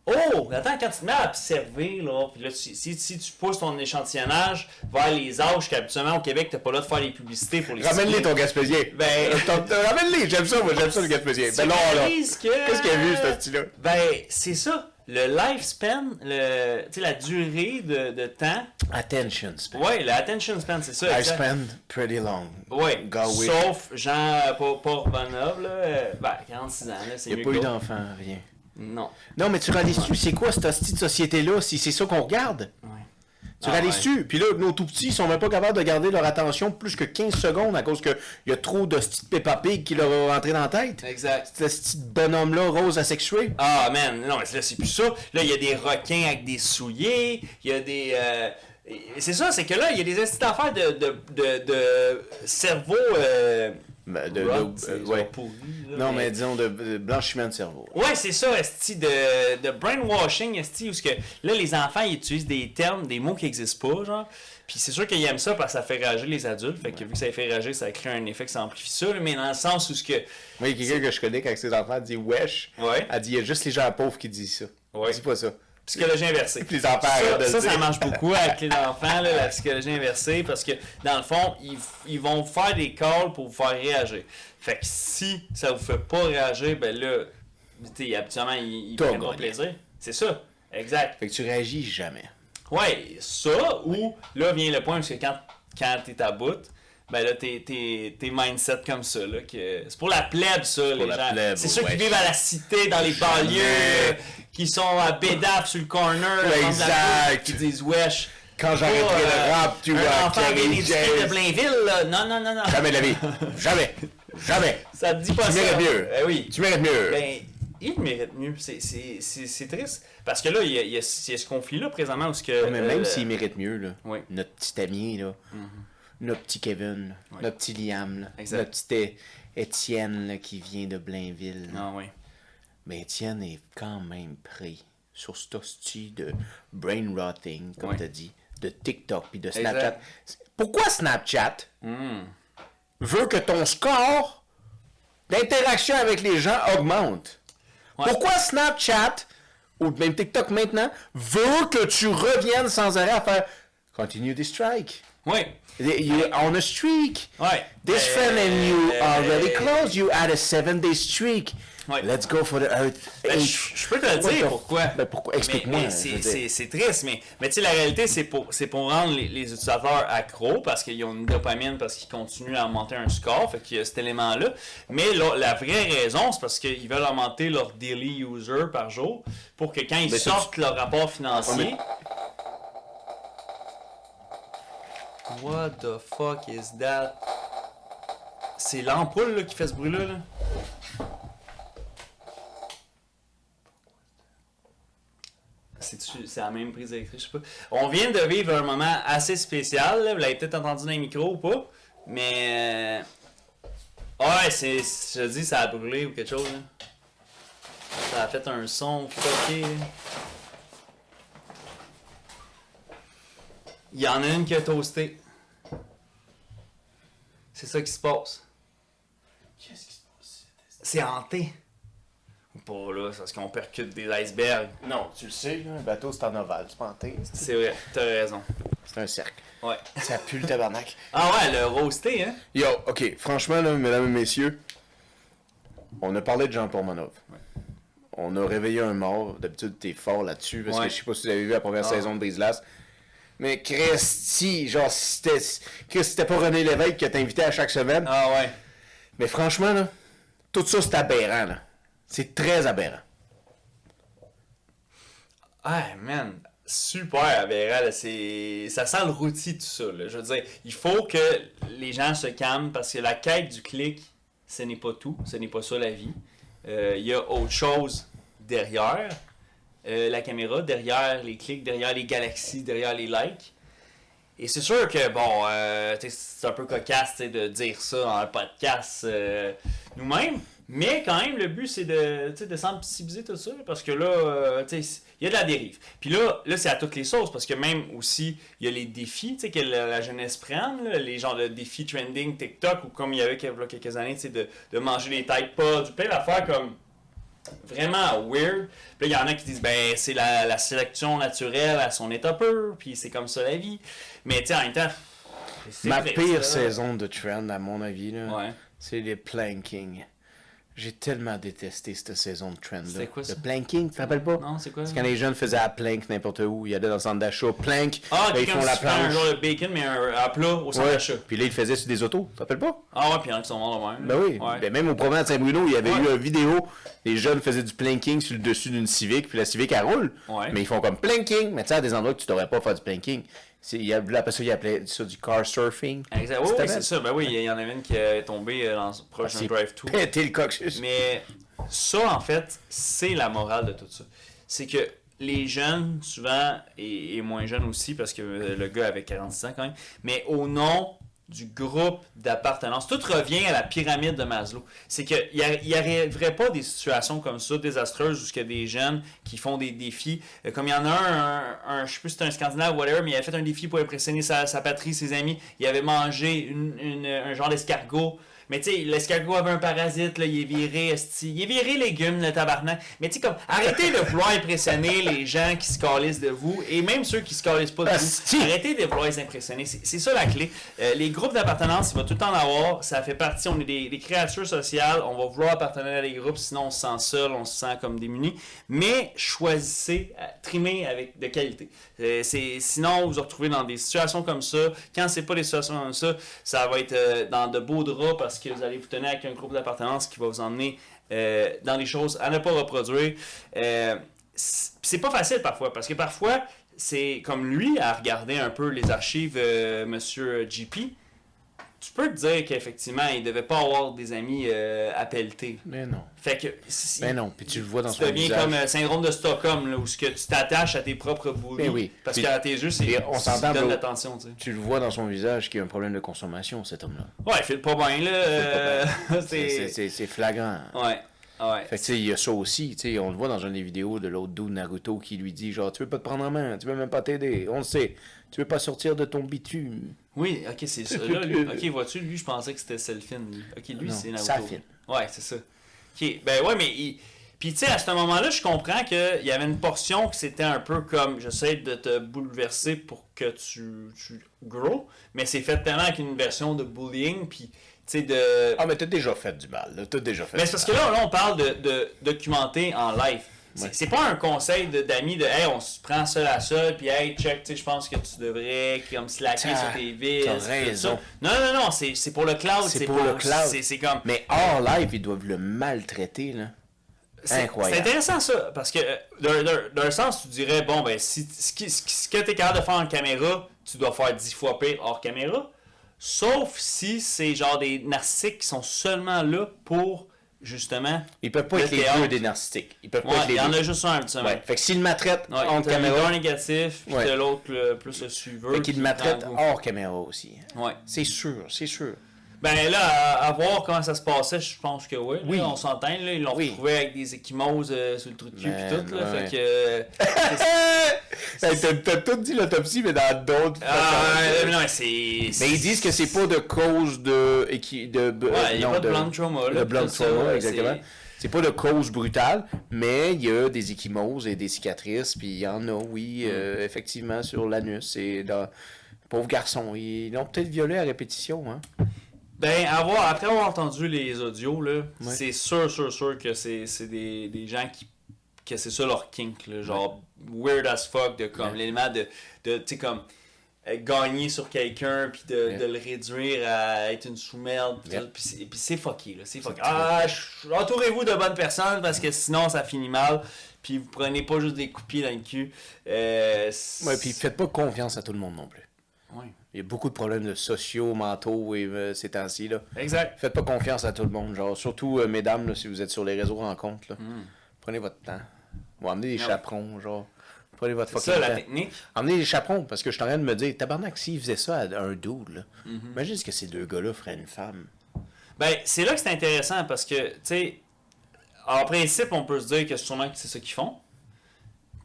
Oh, attends, quand tu te mets à observer, là, puis là, si tu pousses ton échantillonnage vers les âges qu'habituellement au Québec, t'as pas là de faire les publicités pour les Ramène-les ton Gaspésien. Ben- Ramène-les, j'aime ça, moi, j'aime ça le Gaspésien. Ben non, là. Qu'est-ce qu'il a vu, ce style-là? Ben, c'est ça. Le lifespan, tu sais, la durée de temps. Attention span. Ouais, le attention span, c'est ça. I exact. spend pretty long. Ouais, God wish. sauf Jean Portmanov, là, ben, 46 ans, là, c'est Il mieux n'y a pas que eu l'autre. d'enfant, rien. Non. Non, mais tu réalises-tu, c'est quoi cette hostie de société-là, si c'est ça qu'on regarde? Ouais. Tu réalises-tu? Puis là, nos tout-petits, ils sont même pas capables de garder leur attention plus que 15 secondes à cause qu'il y a trop de petits Peppa Pig qui leur ont rentré dans la tête. Exact. Ce petit bonhomme-là, rose asexué. Ah, man, non, mais là, c'est plus ça. Là, il y a des requins avec des souliers, il y a des... C'est ça, c'est que là, il y a des petites affaires de cerveau... Ouais. pourri, là, Non, mais disons de blanchiment de cerveau. Ouais, c'est ça, esti, de brainwashing, esti, où ce que là, les enfants, ils utilisent des termes, des mots qui n'existent pas, genre. Puis c'est sûr qu'ils aiment ça parce que ça fait réagir les adultes. Fait que vu que ça fait réagir, ça crée un effet que ça amplifie ça, là, mais dans le sens où ce que... Moi, il y a quelqu'un que je connais, quand ses enfants dit wesh, Ouais. elle dit il y a juste les gens pauvres qui disent ça. Ouais. Dis pas ça. Psychologie inversée. Les enfants arrêtent de le Ça dire. marche beaucoup avec les enfants, là, la psychologie inversée, parce que dans le fond, ils vont faire des calls pour vous faire réagir. Fait que si ça vous fait pas réagir, ben là, habituellement, ils prennent pas plaisir. C'est ça, exact. Fait que tu réagis jamais. Ouais, ça, ou là vient le point, parce que quand t'es à bout, ben là, t'es mindset comme ça, là, que c'est pour la plèbe, ça, les gens. C'est ceux qui vivent à la cité, dans les banlieues, qui sont à bédaf sur le corner, exact. qui disent wesh. Quand j'arrêterai le rap, tu un vas enfant bien éduqué de Blainville, là. Non. Jamais de la vie. Jamais. Ça te dit pas ça. Tu mérites mieux. Oui. Tu mérites mieux. Ben, il mérite mieux. C'est triste. Parce que là, il y a ce conflit-là présentement où ce que. Mais même s'il mérite mieux, là, oui. notre petit ami, là, notre petit Kevin, là, Oui. notre petit Liam, là, Exact. notre petit Étienne là, qui vient de Blainville. Là. Ah oui. Mais Étienne est quand même pris sur ce hostie de brain rotting, comme Oui. tu as dit, de TikTok puis de Snapchat. Exact. Pourquoi Snapchat veut que ton score d'interaction avec les gens augmente? Ouais. Pourquoi Snapchat, ou même TikTok maintenant, veut que tu reviennes sans arrêt à faire continue this strike? Oui. You're on a streak. Ouais. This friend and you are very close. You had a 7-day streak. Ouais. Let's go for the Earth. Ben, je peux te le dire pourquoi. Ben, pourquoi? Explique-moi. Mais c'est triste, mais tu sais, la réalité, c'est pour rendre les utilisateurs accros parce qu'ils ont une dopamine, parce qu'ils continuent à augmenter un score, fait qu'il y a cet élément-là. Mais la vraie raison, c'est parce qu'ils veulent augmenter leur daily user par jour pour que quand ils sortent leur rapport financier. What the fuck is that? C'est l'ampoule là, qui fait ce bruit-là. Là. C'est la même prise électrique, je sais pas. On vient de vivre un moment assez spécial, là. Vous l'avez peut-être entendu dans les micros ou pas, mais... Ouais, je dis, ça a brûlé ou quelque chose. Là. Ça a fait un son fucké. Là. Il y en a une qui a toasté. C'est ça qui se passe. Qu'est-ce qui se passe? C'est hanté. Ou pas là, c'est parce qu'on percute des icebergs. Non, tu le sais, là, un bateau c'est en ovale, c'est pas en T. C'est vrai, t'as raison. C'est un cercle. Ouais. Ça pue le tabarnak. Ah ouais, le roasté, hein? Yo, ok, franchement, là, mesdames et messieurs, on a parlé de Jean Portmanov. Ouais. On a réveillé un mort. D'habitude, t'es fort là-dessus, parce Ouais. que je sais pas si vous avez vu la première saison de Brise-Glace. Mais Christy, genre, si c'était pas René Lévesque qui t'a invité à chaque semaine. Ah ouais. Mais franchement, là, tout ça, c'est aberrant, là. C'est très aberrant. Ah, man. Super aberrant, là. Ça sent le rôti, tout ça, là. Je veux dire, il faut que les gens se calment parce que la quête du clic, ce n'est pas tout. Ce n'est pas ça, la vie. Il y a autre chose derrière la caméra, derrière les clics, derrière les galaxies, derrière les likes. Et c'est sûr que, bon, c'est un peu cocasse de dire ça dans un podcast nous-mêmes. Mais quand même, le but, c'est de sensibiliser tout ça, parce que là, il y a de la dérive. Puis là c'est à toutes les sauces, parce que même aussi, il y a les défis que la jeunesse prenne, là, les genres de défis trending TikTok, ou comme il y avait quelques années, de manger des Tide Pods, plein d'affaires comme vraiment weird. Puis là, il y en a qui disent, ben, c'est la sélection naturelle à son état pur, puis c'est comme ça la vie. Mais tu sais, en même temps, Ma triste, pire là. saison de trend, à mon avis, là, Ouais. c'est les planking. J'ai tellement détesté cette saison de trend-là. C'était quoi, ça? Le planking, tu te rappelles pas? Non, c'est quoi? C'est quand les jeunes faisaient la plank n'importe où. Ils allaient dans le centre d'achat, plank, Ah, là, ils font la tu prends un planche. genre de bacon, mais à plat au centre Ouais. d'achat. Puis là, ils le faisaient sur des autos, tu te rappelles pas? Ah ouais, puis il y en a qui sont morts de même. Ben oui. Ouais. Ben même au promenade de Saint-Bruno, il y avait Ouais. eu une vidéo. Les jeunes faisaient du planking sur le dessus d'une Civic, puis la Civic, elle roule. Ouais. Mais ils font comme planking. Mais tu sais, à des endroits que tu devrais pas faire du planking. Après ça, ils appelaient ça du car surfing. Exact. Oui, C'était oui, belle. c'est ça. Ben oui, il y en avait une qui est tombée proche d'un C'est drive-thru. pété le coccyx. Mais ça, en fait, c'est la morale de tout ça. C'est que les jeunes, souvent, et moins jeunes aussi, parce que le gars avait 46 ans quand même, mais au nom du groupe d'appartenance, tout revient à la pyramide de Maslow. C'est qu'il n'y arriverait pas des situations comme ça, désastreuses, où il y a des jeunes qui font des défis. Comme il y en a un je sais plus si c'est un Scandinave ou whatever, mais il a fait un défi pour impressionner sa patrie, ses amis. Il avait mangé un genre d'escargot. Mais tu sais, l'escargot avait un parasite, là, il est viré, il est viré légumes, le tabarnak. Mais tu sais, comme, arrêtez de vouloir impressionner les gens qui se calissent de vous, et même ceux qui se calissent pas de vous. Arrêtez de vouloir les impressionner. C'est ça la clé. Les groupes d'appartenance, il va tout le temps en avoir. Ça fait partie, on est des créatures sociales, on va vouloir appartenir à des groupes, sinon on se sent seul, on se sent comme démuni. Mais choisissez, trimez avec de qualité. Sinon, vous vous retrouvez dans des situations comme ça. Quand c'est pas des situations comme ça, ça va être dans de beaux draps parce que vous allez vous tenir avec un groupe d'appartenance qui va vous emmener dans des choses à ne pas reproduire. C'est pas facile parfois, parce que parfois, c'est comme lui, à regarder un peu les archives, Monsieur JP, tu peux te dire qu'effectivement, il devait pas avoir des amis à pelleter. Mais non. Fait que... Mais non, puis tu le vois dans tu son deviens visage. comme syndrome de Stockholm, là, où ce que tu t'attaches à tes propres bullies. Mais oui. Parce Puis- qu'à tes yeux, c'est on s'entend, donne bro. l'attention, tu sais. Tu le vois dans son visage qu'il y a un problème de consommation, cet homme-là. Ouais, il fait pas bien, là. C'est flagrant. Ouais. Ouais. Fait que tu sais, il y a ça aussi, tu sais, on le voit dans une des vidéos de l'autre dude Naruto qui lui dit genre tu veux pas te prendre en main, tu veux même pas t'aider, on le sait, tu veux pas sortir de ton bitume. Oui, ok, c'est ça. Là, lui, ok, vois-tu, lui, je pensais que c'était Selfin. Lui. Ok, lui, Non, c'est Naruto. Safin. Ouais, c'est ça. Ok, ben ouais, mais puis tu sais, à ce moment-là, je comprends qu'il y avait une portion que c'était un peu comme j'essaie de te bouleverser pour que tu grow, mais c'est fait tellement avec une version de bullying, puis tu sais, de. Ah mais t'as déjà fait du mal, là, t'as déjà fait Mais du c'est parce que mal. là, on parle de documenter en live. Ouais. C'est pas un conseil d'amis de hey, on se prend seul à seul, puis hey, check, tu sais, je pense que tu devrais comme slacker sur tes vis. T'as raison. Non, c'est pour le cloud. C'est pour le cloud. C'est comme. Mais hors live, ils doivent le maltraiter, là. Incroyable. C'est intéressant ça, parce que d'un sens, tu dirais, bon, ben, ce que tu es capable de faire en caméra, tu dois faire 10 fois pire hors caméra. Sauf si c'est genre des narcissiques qui sont seulement là pour, justement. Ils peuvent pas le être les théâtre. deux des narcissiques. Ils peuvent pas Ouais, être il les y en deux. a juste un, habituellement. Ouais. Fait que s'ils le maltraitent Ouais, en t'as caméra, un négatif, puis Ouais. t'as l'autre plus le suiveur. fait qu'ils qui le maltraitent prend le hors caméra aussi. goût. Ouais. C'est sûr, c'est sûr. Ben là, à voir comment ça se passait, je pense que oui. Oui. Là, on s'entend, là, ils l'ont Oui. retrouvé avec des échymoses sur le trou de cul Ben, puis tout, là. ouais. Fait que. Hey, t'as tout dit l'autopsie, mais dans d'autres. Non, mais c'est. Mais ils disent que c'est pas de cause de. Ouais, il n'y a pas de blunt trauma, là. Le blunt tout ça, trauma, exactement. C'est pas de cause brutale, mais il y a des ecchymoses et des cicatrices, puis il y en a, oui, effectivement, sur l'anus. Et là, pauvre garçon, ils l'ont peut-être violé à répétition, hein. Ben, après avoir entendu les audios, là, c'est sûr que c'est des gens que c'est ça leur kink, là, genre weird as fuck, de comme l'élément de tu sais, comme gagner sur quelqu'un, puis de le réduire à être une sous-merde, puis c'est fucké, là, c'est fucké. Entourez-vous de bonnes personnes, parce que sinon ça finit mal, puis vous prenez pas juste des coups de pied dans le cul. Ouais, puis faites pas confiance à tout le monde non plus. Ouais. Il y a beaucoup de problèmes de sociaux, mentaux et ces temps-ci, là. Exact. Faites pas confiance à tout le monde, genre, surtout, mesdames, là, si vous êtes sur les réseaux rencontres, là. Prenez votre temps. Ou amenez des chaperons, genre. Prenez votre C'est fucking ça, la temps. technique. Emmenez des chaperons, parce que je suis en train de me dire, tabarnak, s'ils faisaient ça à un dude, là, imagine ce que ces deux gars-là feraient à une femme. Ben, c'est là que c'est intéressant, parce que, tu sais, en principe, on peut se dire que sûrement que c'est ça qu'ils font.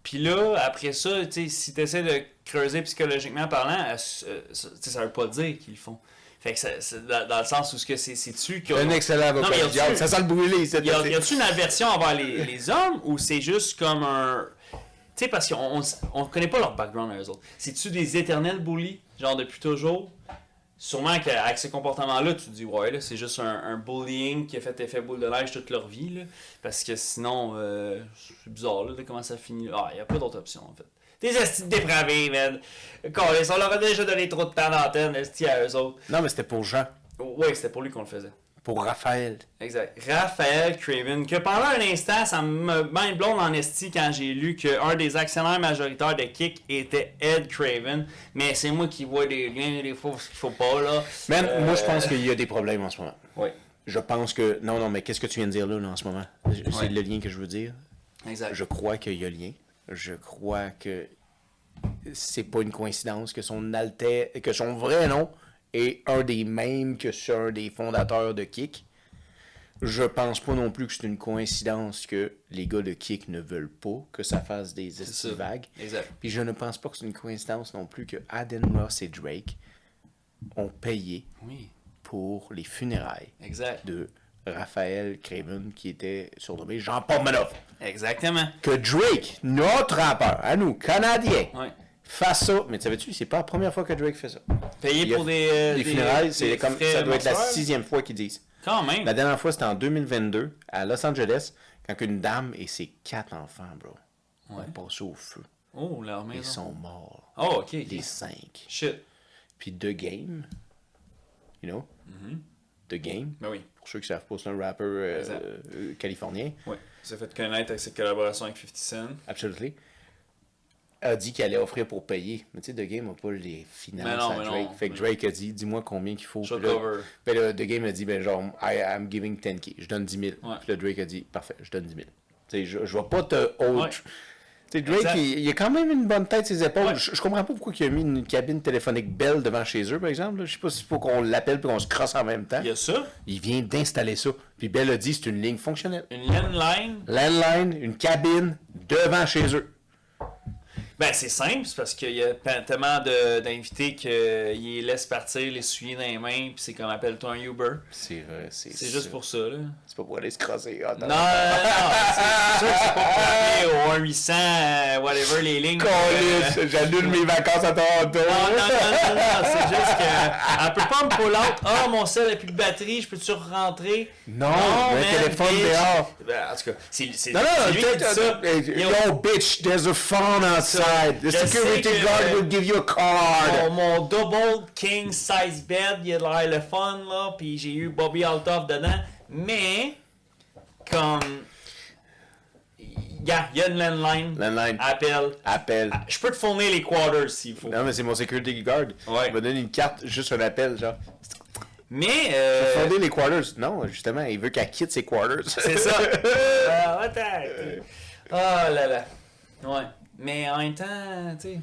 Puis là, après ça, tu sais, si tu essaies de creuser psychologiquement parlant, ça veut pas dire qu'ils le font. Fait que c'est dans le sens où c'est-tu que... Un excellent avocat mais du diable, ça sent le brûler, c'est Y a-tu une aversion envers les hommes, ou c'est juste comme un... Tu sais, parce qu'on connaît pas leur background à eux autres. C'est-tu des éternels bullies, genre depuis toujours? sûrement qu'avec ce comportement-là, tu te dis, ouais, là, c'est juste un bullying qui a fait effet boule de neige toute leur vie, là, parce que sinon, c'est bizarre, là, de comment ça finit. Ah, il n'y a pas d'autre option, en fait. Des estis dépravés, man. On leur a déjà donné trop de temps d'antenne, estis à eux autres. Non, mais c'était pour Jean. Oui, c'était pour lui qu'on le faisait. Pour Raphaël. Exact. Raphaël Craven, que pendant un instant, ça me mind blown en esti quand j'ai lu qu'un des actionnaires majoritaires de Kick était Ed Craven. Mais c'est moi qui vois des liens, des fois, qu'il faut pas, là. Man, moi, je pense qu'il y a des problèmes en ce moment. Oui. Je pense que... Non, mais qu'est-ce que tu viens de dire là en ce moment? C'est le lien que je veux dire. Exact. Je crois qu'il y a lien. Je crois que c'est pas une coïncidence que que son vrai nom est un des mêmes que c'est un des fondateurs de Kick. Je pense pas non plus que c'est une coïncidence que les gars de Kick ne veulent pas que ça fasse des vagues. Exact. Puis je ne pense pas que c'est une coïncidence non plus que Aden Ross et Drake ont payé pour les funérailles de Raphaël Craven qui était surnommé Jean Pomanoff. Exactement. Que Drake, notre rappeur, à nous, Canadiens, fasse ça. Mais savais-tu, c'est pas la première fois que Drake fait ça. Payer pour des funérailles, c'est comme ça doit être la mortuaires? 6e fois qu'ils disent. Quand même. La dernière fois, c'était en 2022, à Los Angeles, quand une dame et ses 4 enfants, bro, ont passé au feu. Oh, leur maison. Ils sont morts. Oh, ok. Les 5. Shit. Puis The Game, you know, The Game, Ben oui. pour ceux qui savent pas, c'est un rappeur californien. Oui. Il s'est fait connaître avec ses collaborations avec 50 Cent. Absolument. A dit qu'il allait offrir pour payer. Mais tu sais, The Game n'a pas les finances à Drake. Fait que Drake a dit, dis-moi combien qu'il faut. Puis là, The Game a dit, ben genre, I'm giving 10K. Je donne 10 000. Puis là, Drake a dit, parfait, je donne 10 000. Tu sais, je vais pas te Tu sais, Drake, il a quand même une bonne tête sur ses épaules. Ouais. Je comprends pas pourquoi il a mis une cabine téléphonique Bell devant chez eux, par exemple. Là. Je sais pas si c'est pour qu'on l'appelle et qu'on se crosse en même temps. Il y a ça. Il vient d'installer ça. Puis Bell a dit, c'est une ligne fonctionnelle. Une landline. Landline, une cabine devant chez eux. Ben, c'est simple, c'est parce qu'il y a tellement d'invités qu'ils les laissent partir, les souliers dans les mains, puis c'est comme appelle-toi un Uber. C'est vrai, c'est juste pour ça, là. C'est pas pour aller se crosser. Non, c'est sûr que c'est pas pour appeler au 1-800, whatever, les lignes. J'annule mes vacances à Toronto. Non, c'est juste qu'elle peut pas me pull out. Ah, mon sel n'a plus de batterie, je peux-tu rentrer? Non, le téléphone dehors. Ben, en tout cas, c'est lui qui dit ça. Yo, bitch, there's a phone outside. The security guard will give you a card. Mon double king size bed, il a l'air le fun, là, puis j'ai eu Bobby Althoff dedans, mais comme il y a une landline. Appel. Je peux te fournir les quarters s'il faut. Non, mais c'est mon security guard. Ouais. Il m'a donné une carte, juste un appel, genre. Mais je vais fournir les quarters. Non, justement, il veut qu'elle quitte ses quarters. C'est ça. Oh là là. Ouais. Mais en même temps, tu sais,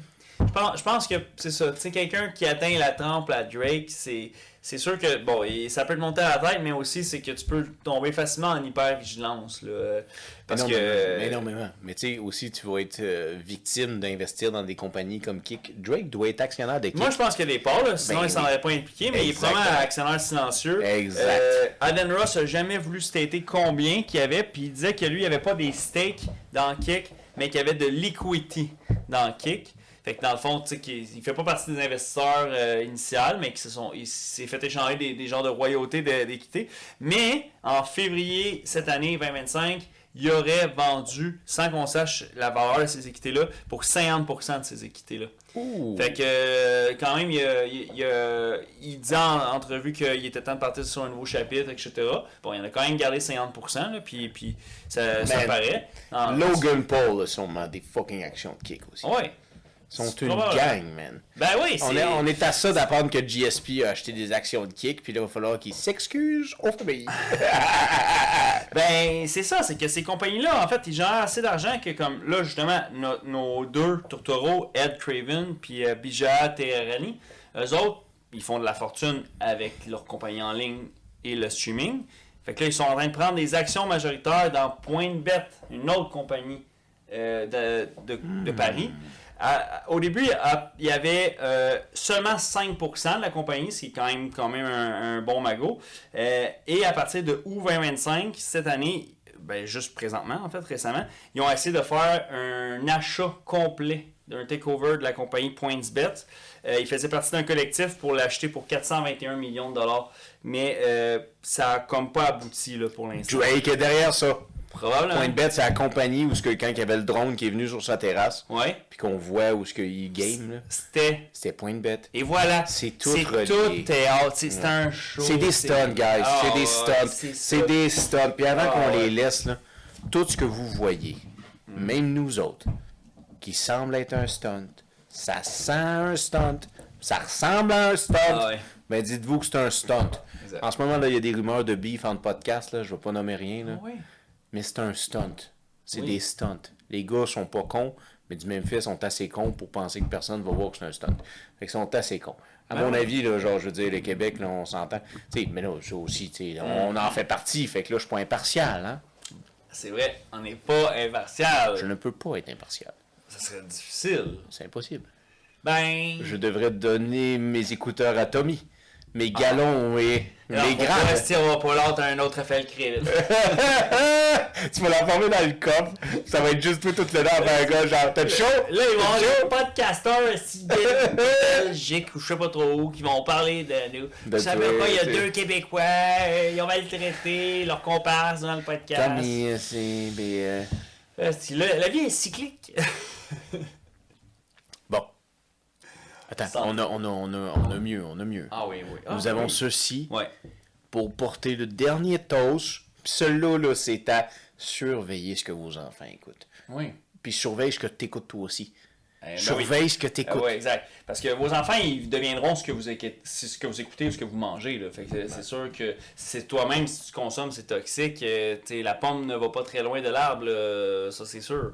je pense que c'est ça. Tu sais, quelqu'un qui atteint la trempe à Drake, c'est sûr que, bon, ça peut te monter à la tête, mais aussi, c'est que tu peux tomber facilement en hypervigilance, là. Parce que... Énormément. Mais tu sais, aussi, tu vas être victime d'investir dans des compagnies comme Kick. Drake doit être actionnaire de Kick. Moi, je pense qu'il y a des parts, là, sinon il s'en aurait pas impliqué, mais il est vraiment actionnaire silencieux. Exact. Aden Ross a jamais voulu stater combien qu'il y avait, puis il disait que lui, il n'y avait pas des stakes dans Kick, mais qu'il y avait de l'equity dans Kick. Fait que dans le fond, tu sais, il fait pas partie des investisseurs initiaux, mais il s'est fait échanger des genres de royauté d'équité. Mais en février cette année 2025, il aurait vendu, sans qu'on sache la valeur de ces équités-là, pour 50% de ces équités-là. Ouh. Fait que quand même, il dit en entrevue qu'il était temps de partir sur un nouveau chapitre, etc. Bon, il en a quand même gardé 50%, là, puis ça paraît. Logan Paul a sûrement des fucking actions de Kick aussi. Ouais. Ils sont une gang, man. Ben oui, on est à ça d'apprendre que GSP a acheté des actions de Kick, puis là, il va falloir qu'il s'excuse aux familles. Ben, c'est ça, c'est que ces compagnies-là, en fait, ils gèrent assez d'argent que, comme là, justement, nos deux tourtereaux, Ed Craven puis Bija Teherani, eux autres, ils font de la fortune avec leur compagnie en ligne et le streaming. Fait que là, ils sont en train de prendre des actions majoritaires dans PointBet, une autre compagnie de Paris. Au début, il y avait seulement 5% de la compagnie, ce qui est quand même un bon magot. Et à partir de août 2025, cette année, ben juste présentement, en fait, récemment, ils ont essayé de faire un achat complet d'un takeover de la compagnie PointsBet. Il faisait partie d'un collectif pour l'acheter pour 421 millions de dollars. Mais ça n'a comme pas abouti là, pour l'instant. Drake est derrière ça. Probablement. PointsBet, c'est la compagnie où quand il y avait le drone qui est venu sur sa terrasse, Ouais. puis qu'on voit où il game, là, c'était PointsBet. Et voilà. C'est tout C'est relié. tout théâtre. C'est un show. C'est des stunts, guys. C'est des stunts. C'est des stunts. Puis avant qu'on les laisse, là, tout ce que vous voyez, même nous autres, qui semble être un stunt, ça sent un stunt, ça ressemble à un stunt, ben dites-vous que c'est un stunt. Exact. En ce moment, il y a des rumeurs de beef entre podcasts, là, je ne vais pas nommer rien, là, mais c'est un stunt. C'est des stunts. Les gars sont pas cons, mais du Memphis sont assez cons pour penser que personne va voir que c'est un stunt. Fait qu'ils sont assez cons. À mon avis, là, genre, je veux dire, le Québec, là, on s'entend. T'sais, mais là, ça aussi, on en fait partie, fait que là, je suis pas impartial, hein. C'est vrai, on n'est pas impartial. Je ne peux pas être impartial. Ça serait difficile. C'est impossible. Ben. Je devrais donner mes écouteurs à Tommy. Mes galons et mes grands. On va pas l'autre à un autre Raphaël Créville. Tu vas l'enfermer dans le coffre. Ça va être juste tout le temps à faire un gars genre t'as chaud? Là, ils vont avoir des podcasteurs si belgiques ou je sais pas trop où qui vont parler de nous. De Tu savais toi, pas, il y a t'sais. 2 Québécois, ils ont maltraité leur comparse dans le podcast. Tommy, c'est... La vie est cyclique. Bon. Attends, on a mieux. Ah oui. Nous avons ceci Ouais. pour porter le dernier toast. Puis celui-là, là, c'est à surveiller ce que vos enfants écoutent. Oui. Puis surveille ce que tu écoutes toi aussi. Ben Surveille ce que tu écoutes. Oui, exact. Parce que vos enfants, ils deviendront ce que vous écoutez ou ce que vous mangez. Là. Fait que c'est sûr que c'est toi-même, si tu consommes, c'est toxique. La pomme ne va pas très loin de l'arbre, là, ça c'est sûr.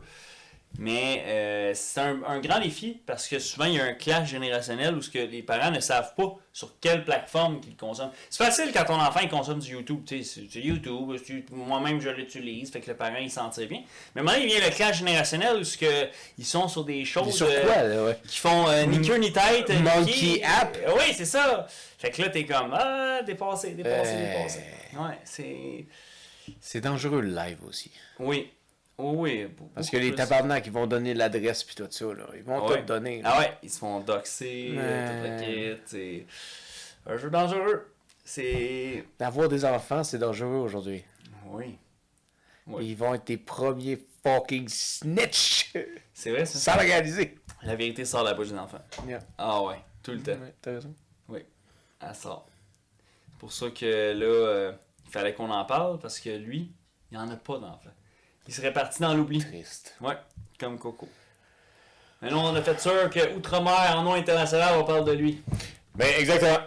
Mais c'est un grand défi parce que souvent il y a un clash générationnel où ce que les parents ne savent pas sur quelle plateforme qu'ils consomment. C'est facile quand ton enfant il consomme du YouTube, c'est YouTube, moi-même je l'utilise, fait que le parent il s'en tire bien. Mais maintenant il vient le clash générationnel où ce que ils sont sur des choses Sur quoi, là, ouais? qui font ni queue ni tête. Monkey App. Oui, c'est ça. Fait que là t'es comme dépassé. Ouais, c'est. C'est dangereux le live aussi. Oui. Oui, parce que les tabarnak, ils vont donner l'adresse puis tout ça, là. Ils vont tout donner. Là. Ah ouais, ils se font doxer, tout le kit. C'est un jeu dangereux. C'est... D'avoir des enfants, c'est dangereux aujourd'hui. Oui. Ils vont être tes premiers fucking snitch. C'est vrai, ça? Sans l'organiser. La vérité sort de la bouche des enfants. Yeah. Ah ouais, tout le temps. Ouais, t'as raison. Oui, elle sort. C'est pour ça que là, il fallait qu'on en parle parce que lui, il n'y en a pas d'enfants. Il serait parti dans l'oubli. Triste. Ouais, comme Coco. Mais nous, on a fait sûr que Outre-mer, en nom international, on parle de lui. Ben, exactement.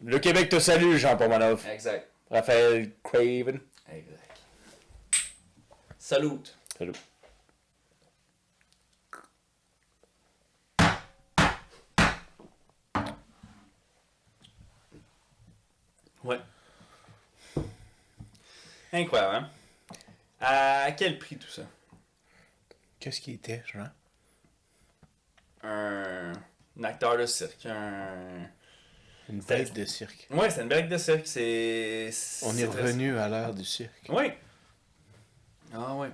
Le Québec te salue, Jean Pomanov. Exact. Raphaël Craven. Exact. Salut. Salut. Ouais. Incroyable, hein? À quel prix tout ça? Qu'est-ce qui était, Jean? Un acteur de cirque. Une bête de cirque. Ouais, c'est une bête de cirque. On est revenu à l'ère du cirque. Oui. Ah ouais.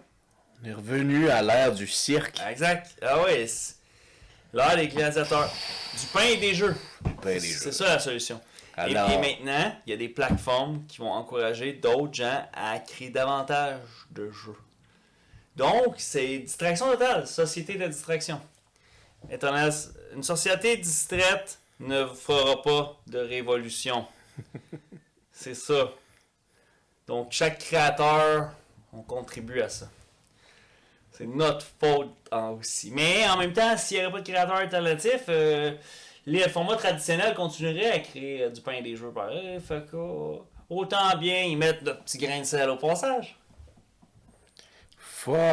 On est revenu à l'ère du cirque. Exact. Ah ouais. L'ère des gladiateurs. Du pain et des jeux. C'est ça la solution. Alors... Et maintenant, il y a des plateformes qui vont encourager d'autres gens à créer davantage de jeux. Donc, c'est distraction totale, société de distraction. Internet, une société distraite ne fera pas de révolution. C'est ça. Donc, chaque créateur, on contribue à ça. C'est notre faute aussi. Mais en même temps, s'il n'y avait pas de créateur alternatif, les formats traditionnels continueraient à créer du pain et des jeux pareil. Fait que, autant bien y mettre notre petit grain de sel au passage. Fuck! Même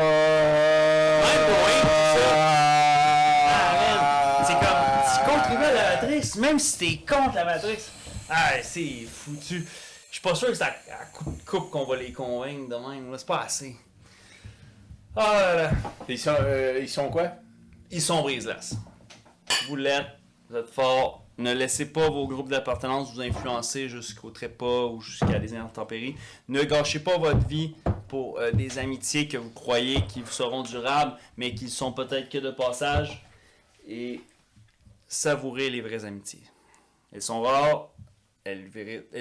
pour rien, c'est comme, tu contribues à la matrice, même si t'es contre la matrice. Ah, c'est foutu. Je suis pas sûr que c'est à coup de coupe qu'on va les convaincre de même. Là. C'est pas assez. Ah là là. Ils sont quoi? Ils sont brise-glace. Vous l'êtes, vous êtes forts. Ne laissez pas vos groupes d'appartenance vous influencer jusqu'au trépas ou jusqu'à des intempéries. Ne gâchez pas votre vie pour des amitiés que vous croyez qui vous seront durables, mais qui sont peut-être que de passage. et savourez les vraies amitiés. Elles sont rares, elles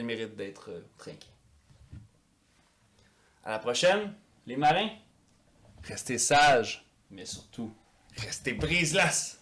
méritent d'être trinquées. À la prochaine, les marins. Restez sages, mais surtout, restez brise-glace.